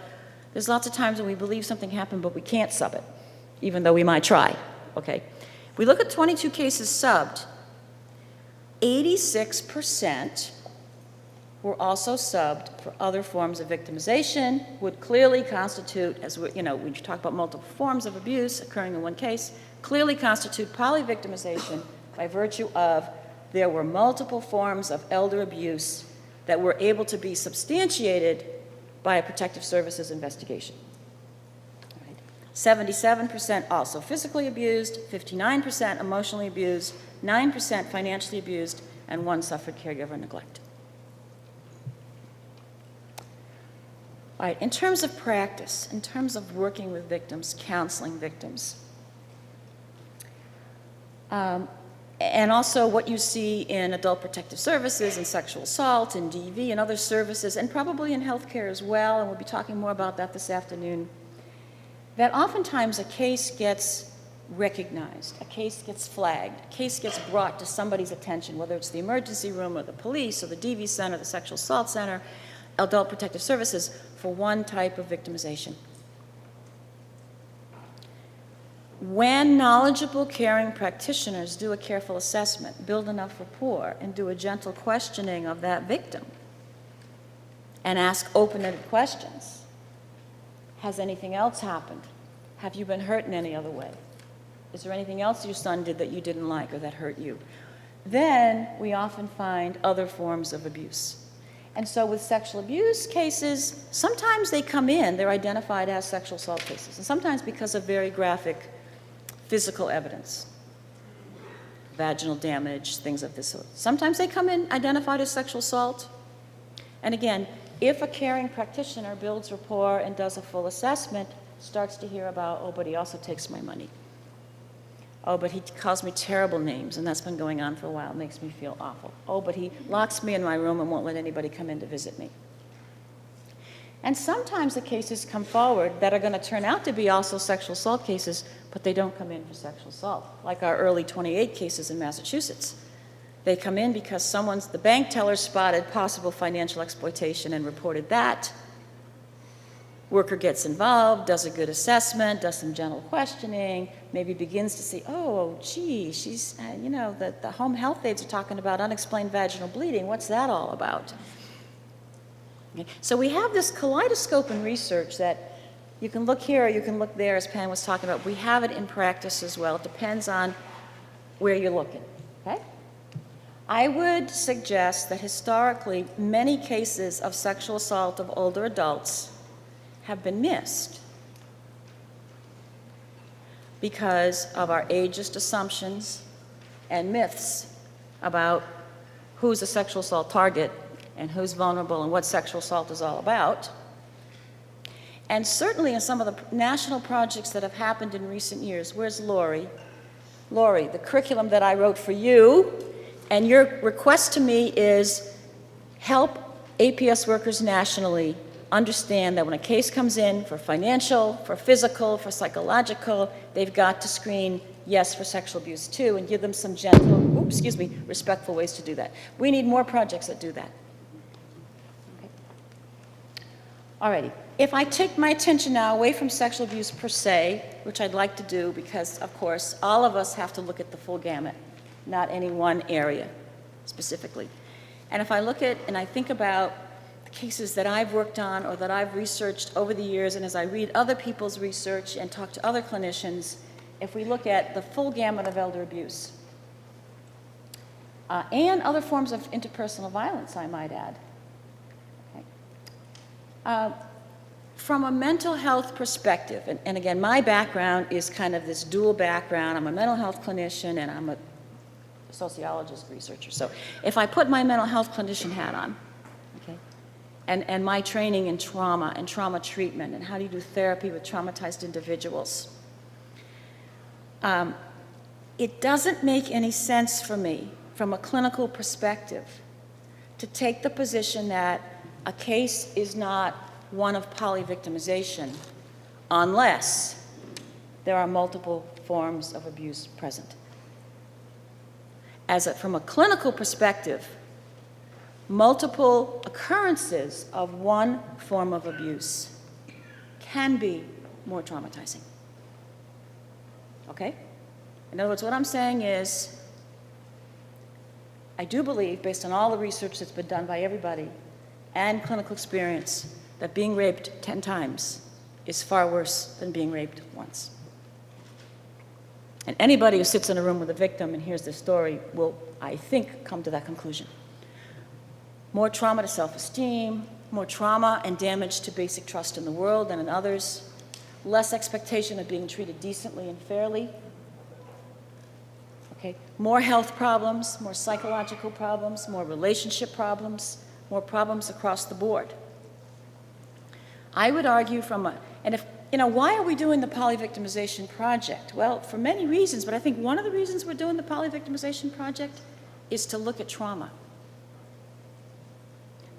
there's lots of times when we believe something happened, but we can't sub it, even though we might try, okay? If we look at 22 cases subbed, 86% were also subbed for other forms of victimization, would clearly constitute, as we, we talk about multiple forms of abuse occurring in one case, clearly constitute polyvictimization by virtue of there were multiple forms of elder abuse that were able to be substantiated by a protective services investigation. Right. 77% also physically abused, 59% emotionally abused, 9% financially abused, and 1 suffered caregiver neglect. All right, in terms of practice, in terms of working with victims, counseling victims, and also what you see in adult protective services and sexual assault and DV and other services, and probably in healthcare as well, and we'll be talking more about that this afternoon, that oftentimes a case gets recognized, a case gets flagged, a case gets brought to somebody's attention, whether it's the emergency room or the police or the DV center, the sexual assault center, adult protective services, for one type of victimization. When knowledgeable, caring practitioners do a careful assessment, build enough rapport, and do a gentle questioning of that victim, and ask open-ended questions, has anything else happened? Have you been hurt in any other way? Is there anything else your son did that you didn't like or that hurt you? Then we often find other forms of abuse. And so with sexual abuse cases, sometimes they come in, they're identified as sexual assault cases, and sometimes because of very graphic physical evidence, vaginal damage, things of this sort. Sometimes they come in identified as sexual assault. And again, if a caring practitioner builds rapport and does a full assessment, starts to hear about, oh, but he also takes my money. Oh, but he calls me terrible names, and that's been going on for a while. It makes me feel awful. Oh, but he locks me in my room and won't let anybody come in to visit me. And sometimes the cases come forward that are going to turn out to be also sexual assault cases, but they don't come in for sexual assault, like our early 28 cases in Massachusetts. They come in because the bank teller spotted possible financial exploitation and reported that. Worker gets involved, does a good assessment, does some gentle questioning, maybe begins to see, oh, gee, she's, the home health aides are talking about unexplained vaginal bleeding. What's that all about? Okay. So we have this kaleidoscope in research that you can look here or you can look there, as Pam was talking about. We have it in practice as well. It depends on where you're looking, okay? I would suggest that historically, many cases of sexual assault of older adults have been missed because of our ageist assumptions and myths about who's a sexual assault target and who's vulnerable and what sexual assault is all about. And certainly in some of the national projects that have happened in recent years, where's Lori? Lori, the curriculum that I wrote for you, and your request to me is, help APS workers nationally understand that when a case comes in for financial, for physical, for psychological, they've got to screen yes for sexual abuse too, and give them some gentle, respectful ways to do that. We need more projects that do that. Okay. Alrighty. If I take my attention now away from sexual abuse per se, which I'd like to do because, of course, all of us have to look at the full gamut, not any one area specifically. And if I look at and I think about the cases that I've worked on or that I've researched over the years, and as I read other people's research and talk to other clinicians, if we look at the full gamut of elder abuse and other forms of interpersonal violence, I might add. Okay. From a mental health perspective, and again, my background is kind of this dual background. I'm a mental health clinician and I'm a sociologist researcher. So if I put my mental health clinician hat on, okay, and my training in trauma and trauma treatment and how do you do therapy with traumatized individuals, it doesn't make any sense for me from a clinical perspective to take the position that a case is not one of polyvictimization unless there are multiple forms of abuse present. From a clinical perspective, multiple occurrences of one form of abuse can be more traumatizing. Okay? In other words, what I'm saying is, I do believe, based on all the research that's been done by everybody and clinical experience, that being raped 10 times is far worse than being raped once. And anybody who sits in a room with a victim and hears this story will, I think, come to that conclusion. More trauma to self-esteem, more trauma and damage to basic trust in the world and in others, less expectation of being treated decently and fairly, okay? More health problems, more psychological problems, more relationship problems, more problems across the board. I would argue why are we doing the polyvictimization project? Well, for many reasons, but I think one of the reasons we're doing the polyvictimization project is to look at trauma.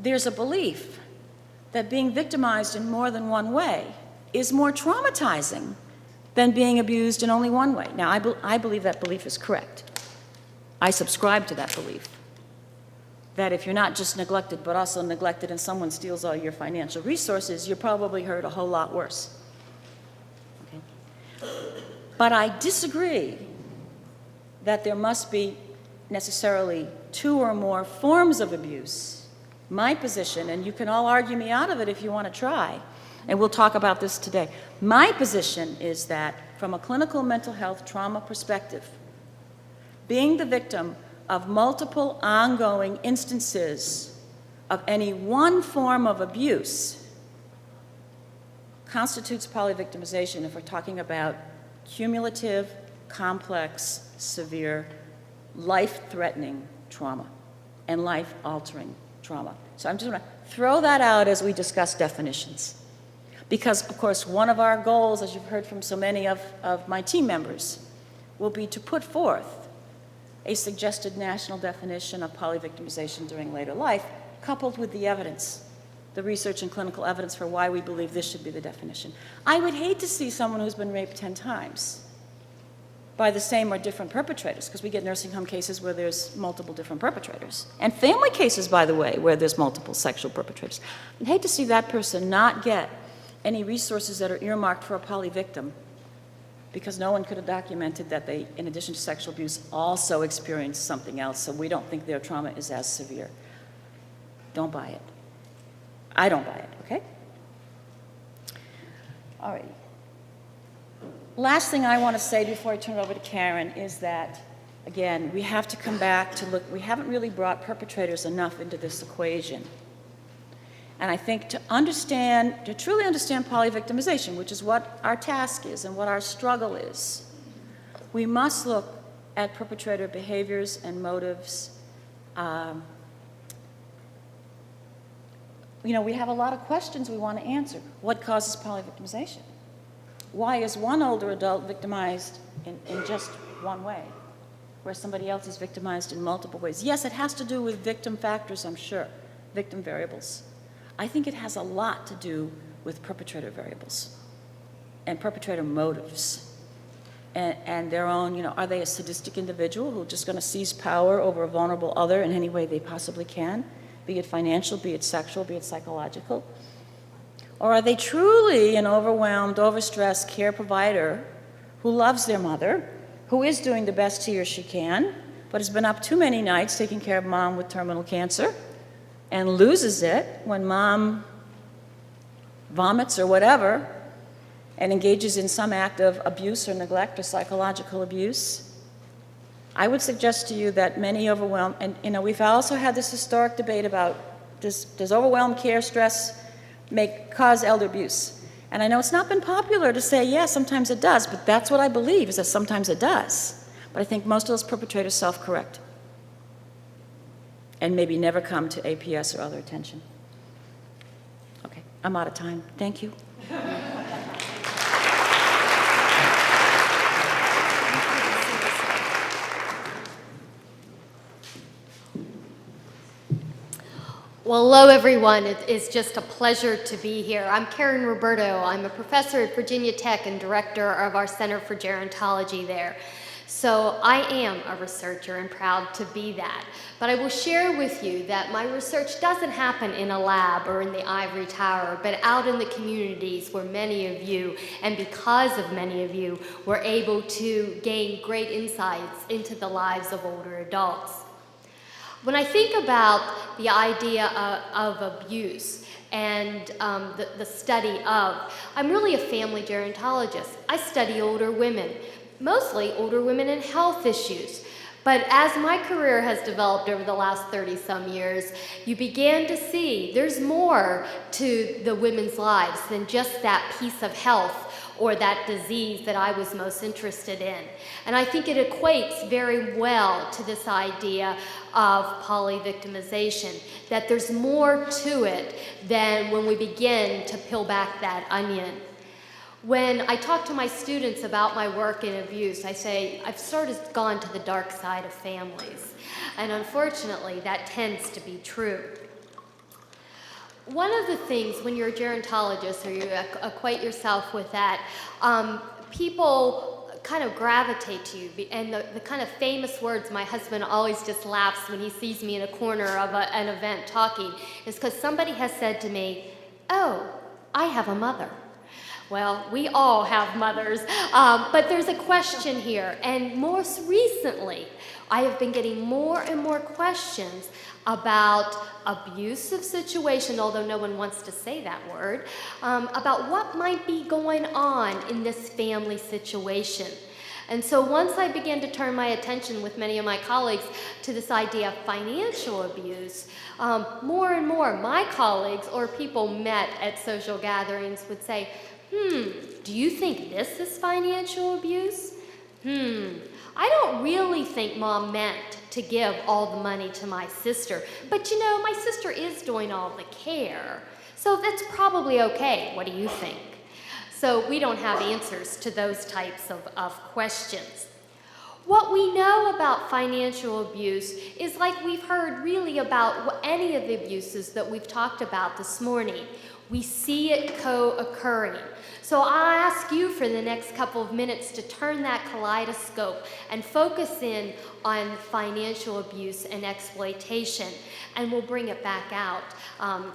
There's a belief that being victimized in more than one way is more traumatizing than being abused in only one way. Now, I believe that belief is correct. I subscribe to that belief. That if you're not just neglected, but also neglected and someone steals all your financial resources, you're probably hurt a whole lot worse. Okay? But I disagree that there must be necessarily 2 or more forms of abuse. My position, and you can all argue me out of it if you want to try, and we'll talk about this today. My position is that from a clinical mental health trauma perspective, being the victim of multiple ongoing instances of any one form of abuse constitutes polyvictimization if we're talking about cumulative, complex, severe, life-threatening trauma and life-altering trauma. So I'm just going to throw that out as we discuss definitions. Because, of course, one of our goals, as you've heard from so many of my team members, will be to put forth a suggested national definition of polyvictimization during later life, coupled with the evidence, the research and clinical evidence for why we believe this should be the definition. I would hate to see someone who's been raped 10 times by the same or different perpetrators, because we get nursing home cases where there's multiple different perpetrators, and family cases, by the way, where there's multiple sexual perpetrators. I'd hate to see that person not get any resources that are earmarked for a polyvictim, because no one could have documented that they, in addition to sexual abuse, also experienced something else, so we don't think their trauma is as severe. Don't buy it. I don't buy it, okay? All right. Last thing I want to say before I turn it over to Karen is that, again, we have to come back to look, we haven't really brought perpetrators enough into this equation. And I think to truly understand polyvictimization, which is what our task is and what our struggle is, we must look at perpetrator behaviors and motives. We have a lot of questions we want to answer. What causes polyvictimization? Why is one older adult victimized in just one way, where somebody else is victimized in multiple ways? Yes, it has to do with victim factors, I'm sure. victim variables. I think it has a lot to do with perpetrator variables and perpetrator motives. And their own, are they a sadistic individual who's just going to seize power over a vulnerable other in any way they possibly can, be it financial, be it sexual, be it psychological? Or are they truly an overwhelmed, overstressed care provider who loves their mother, who is doing the best he or she can, but has been up too many nights taking care of mom with terminal cancer and loses it when mom vomits or whatever, and engages in some act of abuse or neglect or psychological abuse? I would suggest to you that many overwhelmed, and we've also had this historic debate about does overwhelmed care stress cause elder abuse? And I know it's not been popular to say, yeah, sometimes it does, but that's what I believe, is that sometimes it does. But I think most of those perpetrators self-correct and maybe never come to APS or other attention. Okay, I'm out of time. Thank you. Well, hello everyone. It is just a pleasure to be here. I'm Karen Roberto. I'm a professor at Virginia Tech and director of our Center for Gerontology there. So I am a researcher and proud to be that. But I will share with you that my research doesn't happen in a lab or in the ivory tower, but out in the communities where many of you, and because of many of you, were able to gain great insights into the lives of older adults. When I think about the idea of abuse and the study of, I'm really a family gerontologist. I study older women, mostly older women in health issues. But as my career has developed over the last 30-some years, you began to see there's more to the women's lives than just that piece of health or that disease that I was most interested in. And I think it equates very well to this idea of polyvictimization, that there's more to it than when we begin to peel back that onion. When I talk to my students about my work in abuse, I say, I've sort of gone to the dark side of families. And unfortunately, that tends to be true. One of the things when you're a gerontologist or you equate yourself with that, people kind of gravitate to you. And the kind of famous words my husband always just laughs when he sees me in a corner of an event talking is because somebody has said to me, oh, I have a mother. Well, we all have mothers, but there's a question here. And most recently, I have been getting more and more questions about abusive situation, although no one wants to say that word, about what might be going on in this family situation. And so once I began to turn my attention with many of my colleagues to this idea of financial abuse, more and more my colleagues or people met at social gatherings would say, do you think this is financial abuse? I don't really think Mom meant to give all the money to my sister, but you know, my sister is doing all the care, so that's probably okay. What do you think? So we don't have answers to those types of questions. What we know about financial abuse is like we've heard really about any of the abuses that we've talked about this morning. We see it co-occurring. So I ask you for the next couple of minutes to turn that kaleidoscope and focus in on financial abuse and exploitation, and we'll bring it back out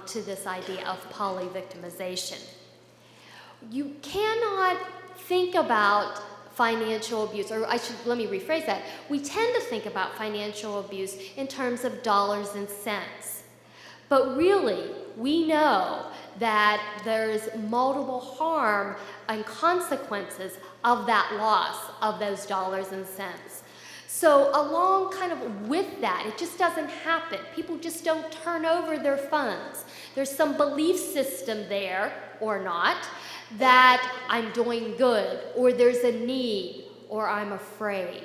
to this idea of polyvictimization. You cannot think about financial abuse, or let me rephrase that. We tend to think about financial abuse in terms of dollars and cents. But really, we know that there's multiple harm and consequences of that loss of those dollars and cents. So along kind of with that, it just doesn't happen. People just don't turn over their funds. There's some belief system there, or not, that I'm doing good, or there's a need, or I'm afraid.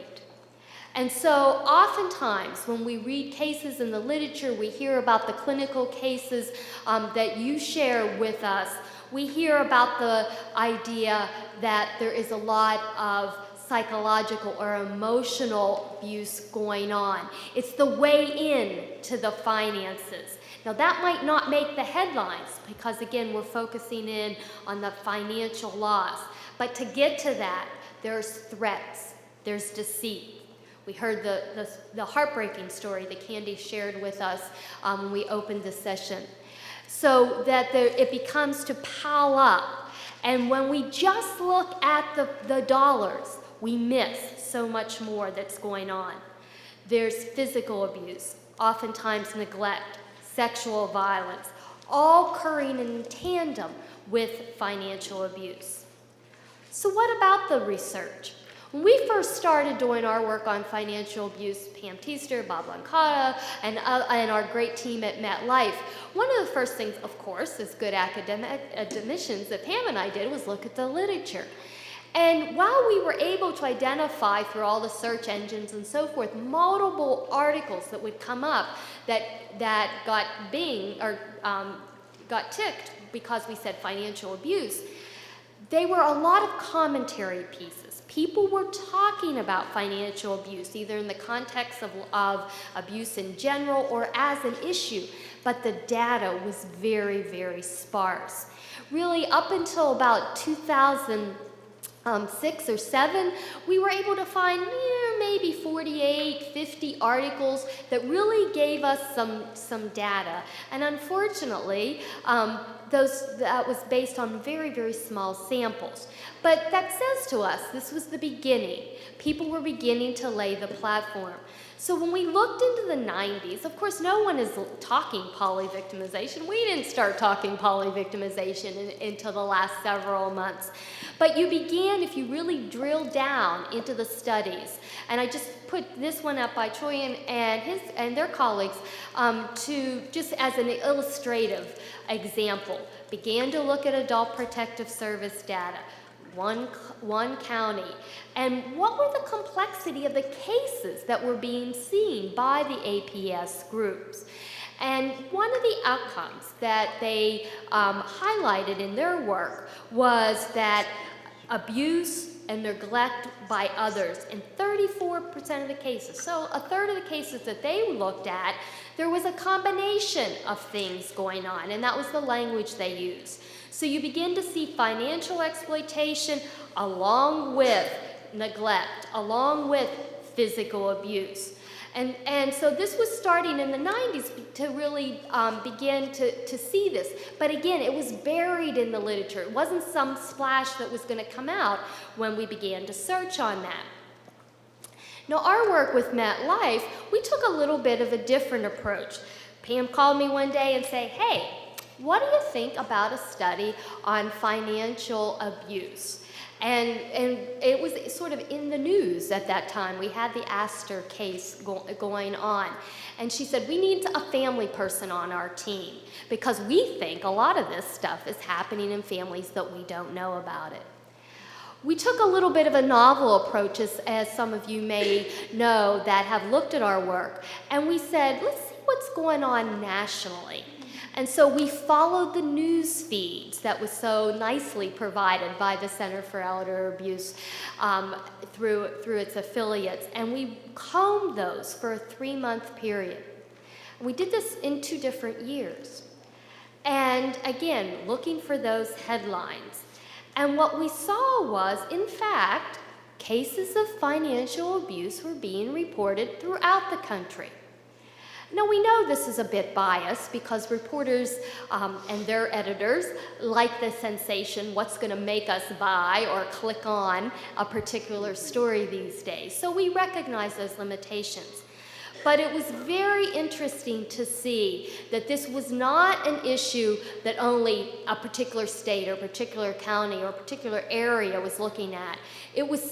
And so oftentimes when we read cases in the literature, we hear about the clinical cases that you share with us. We hear about the idea that there is a lot of psychological or emotional abuse going on. It's the way in to the finances. Now that might not make the headlines because again, we're focusing in on the financial loss. But to get to that, there's threats, there's deceit. We heard the heartbreaking story that Candy shared with us when we opened the session. So that it becomes to pile up. And when we just look at the dollars, we miss so much more that's going on. There's physical abuse, oftentimes neglect, sexual violence, all occurring in tandem with financial abuse. So what about the research? When we first started doing our work on financial abuse, Pam Teester, Bob Lancada, and our great team at MetLife, one of the first things, of course, as good academicians that Pam and I did was look at the literature. And while we were able to identify through all the search engines and so forth, multiple articles that would come up that got got ticked because we said financial abuse, they were a lot of commentary pieces. People were talking about financial abuse, either in the context of abuse in general or as an issue, but the data was very, very sparse. Really, up until about 2006 or 7, we were able to find maybe 48, 50 articles that really gave us some data. And unfortunately, that was based on very, very small samples. But that says to us, this was the beginning. People were beginning to lay the platform. So when we looked into the 90s, of course, no one is talking polyvictimization. We didn't start talking polyvictimization until the last several months. But you began, if you really drill down into the studies, and I just put this one up by Troy and their colleagues to just as an illustrative example, began to look at Adult Protective Service data, one county, and what were the complexity of the cases that were being seen by the APS groups. And one of the outcomes that they highlighted in their work was that abuse and neglect by others in 34% of the cases. So a third of the cases that they looked at, there was a combination of things going on, and that was the language they used. So you begin to see financial exploitation along with neglect, along with physical abuse. And so this was starting in the 90s to really begin to see this. But again, it was buried in the literature. It wasn't some splash that was going to come out when we began to search on that. Now, our work with MetLife, we took a little bit of a different approach. Pam called me one day and said, hey, what do you think about a study on financial abuse? And it was sort of in the news at that time. We had the Astor case going on. And she said, we need a family person on our team because we think a lot of this stuff is happening in families that we don't know about it. We took a little bit of a novel approach, as some of you may know that have looked at our work. And we said, let's see what's going on nationally. And so we followed the news feeds that was so nicely provided by the Center for Elder Abuse through its affiliates. And we combed those for a 3-month period. We did this in 2 different years. And again, looking for those headlines. And what we saw was, in fact, cases of financial abuse were being reported throughout the country. Now, we know this is a bit biased because reporters and their editors like the sensation, what's going to make us buy or click on a particular story these days. So we recognize those limitations. But it was very interesting to see that this was not an issue that only a particular state or particular county or particular area was looking at.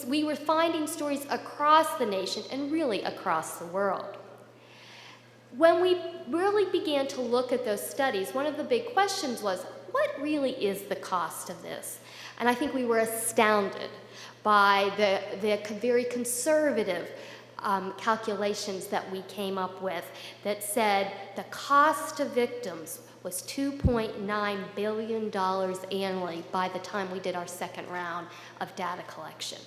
We were finding stories across the nation and really across the world. When we really began to look at those studies, one of the big questions was, what really is the cost of this? And I think we were astounded by the very conservative calculations that we came up with that said the cost to victims was $2.9 billion annually by the time we did our second round of data collection.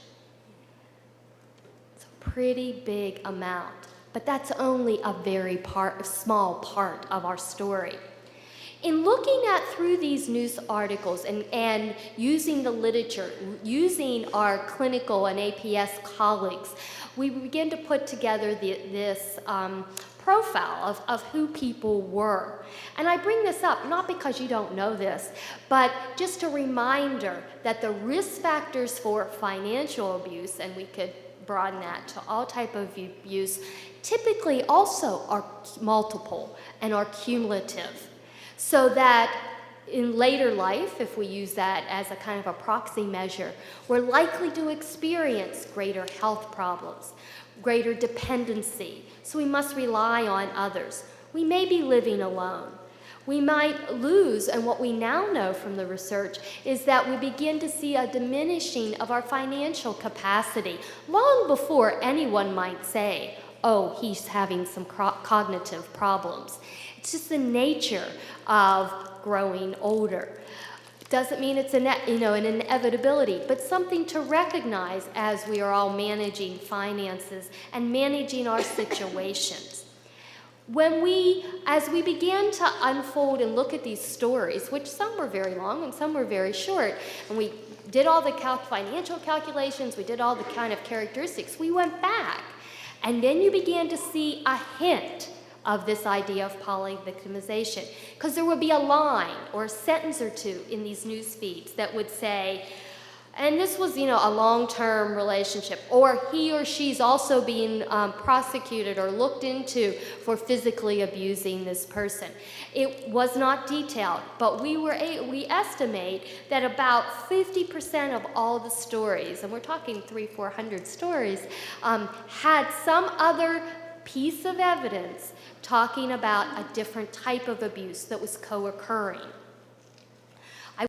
pretty big amount. But that's only a very small part of our story. In looking through these news articles and using the literature, using our clinical and APS colleagues, we begin to put together this profile of who people were. And I bring this up not because you don't know this, but just a reminder that the risk factors for financial abuse, and we could broaden that to all type of abuse, typically also are multiple and are cumulative. So that in later life, if we use that as a kind of a proxy measure, we're likely to experience greater health problems, greater dependency, so we must rely on others. We may be living alone. We might lose, and what we now know from the research is that we begin to see a diminishing of our financial capacity long before anyone might say, oh, he's having some cognitive problems. It's just the nature of growing older. Doesn't mean it's an inevitability, but something to recognize as we are all managing finances and managing our situations. As we began to unfold and look at these stories, which some were very long and some were very short, and we did all the financial calculations, we did all the kind of characteristics, we went back, and then you began to see a hint of this idea of poly-victimization. Because there would be a line or a sentence or two in these news feeds that would say, and this was, a long-term relationship, or he or she's also being prosecuted or looked into for physically abusing this person. It was not detailed, but we estimate that about 50% of all the stories, and we're talking 300-400 stories, had some other piece of evidence talking about a different type of abuse that was co-occurring.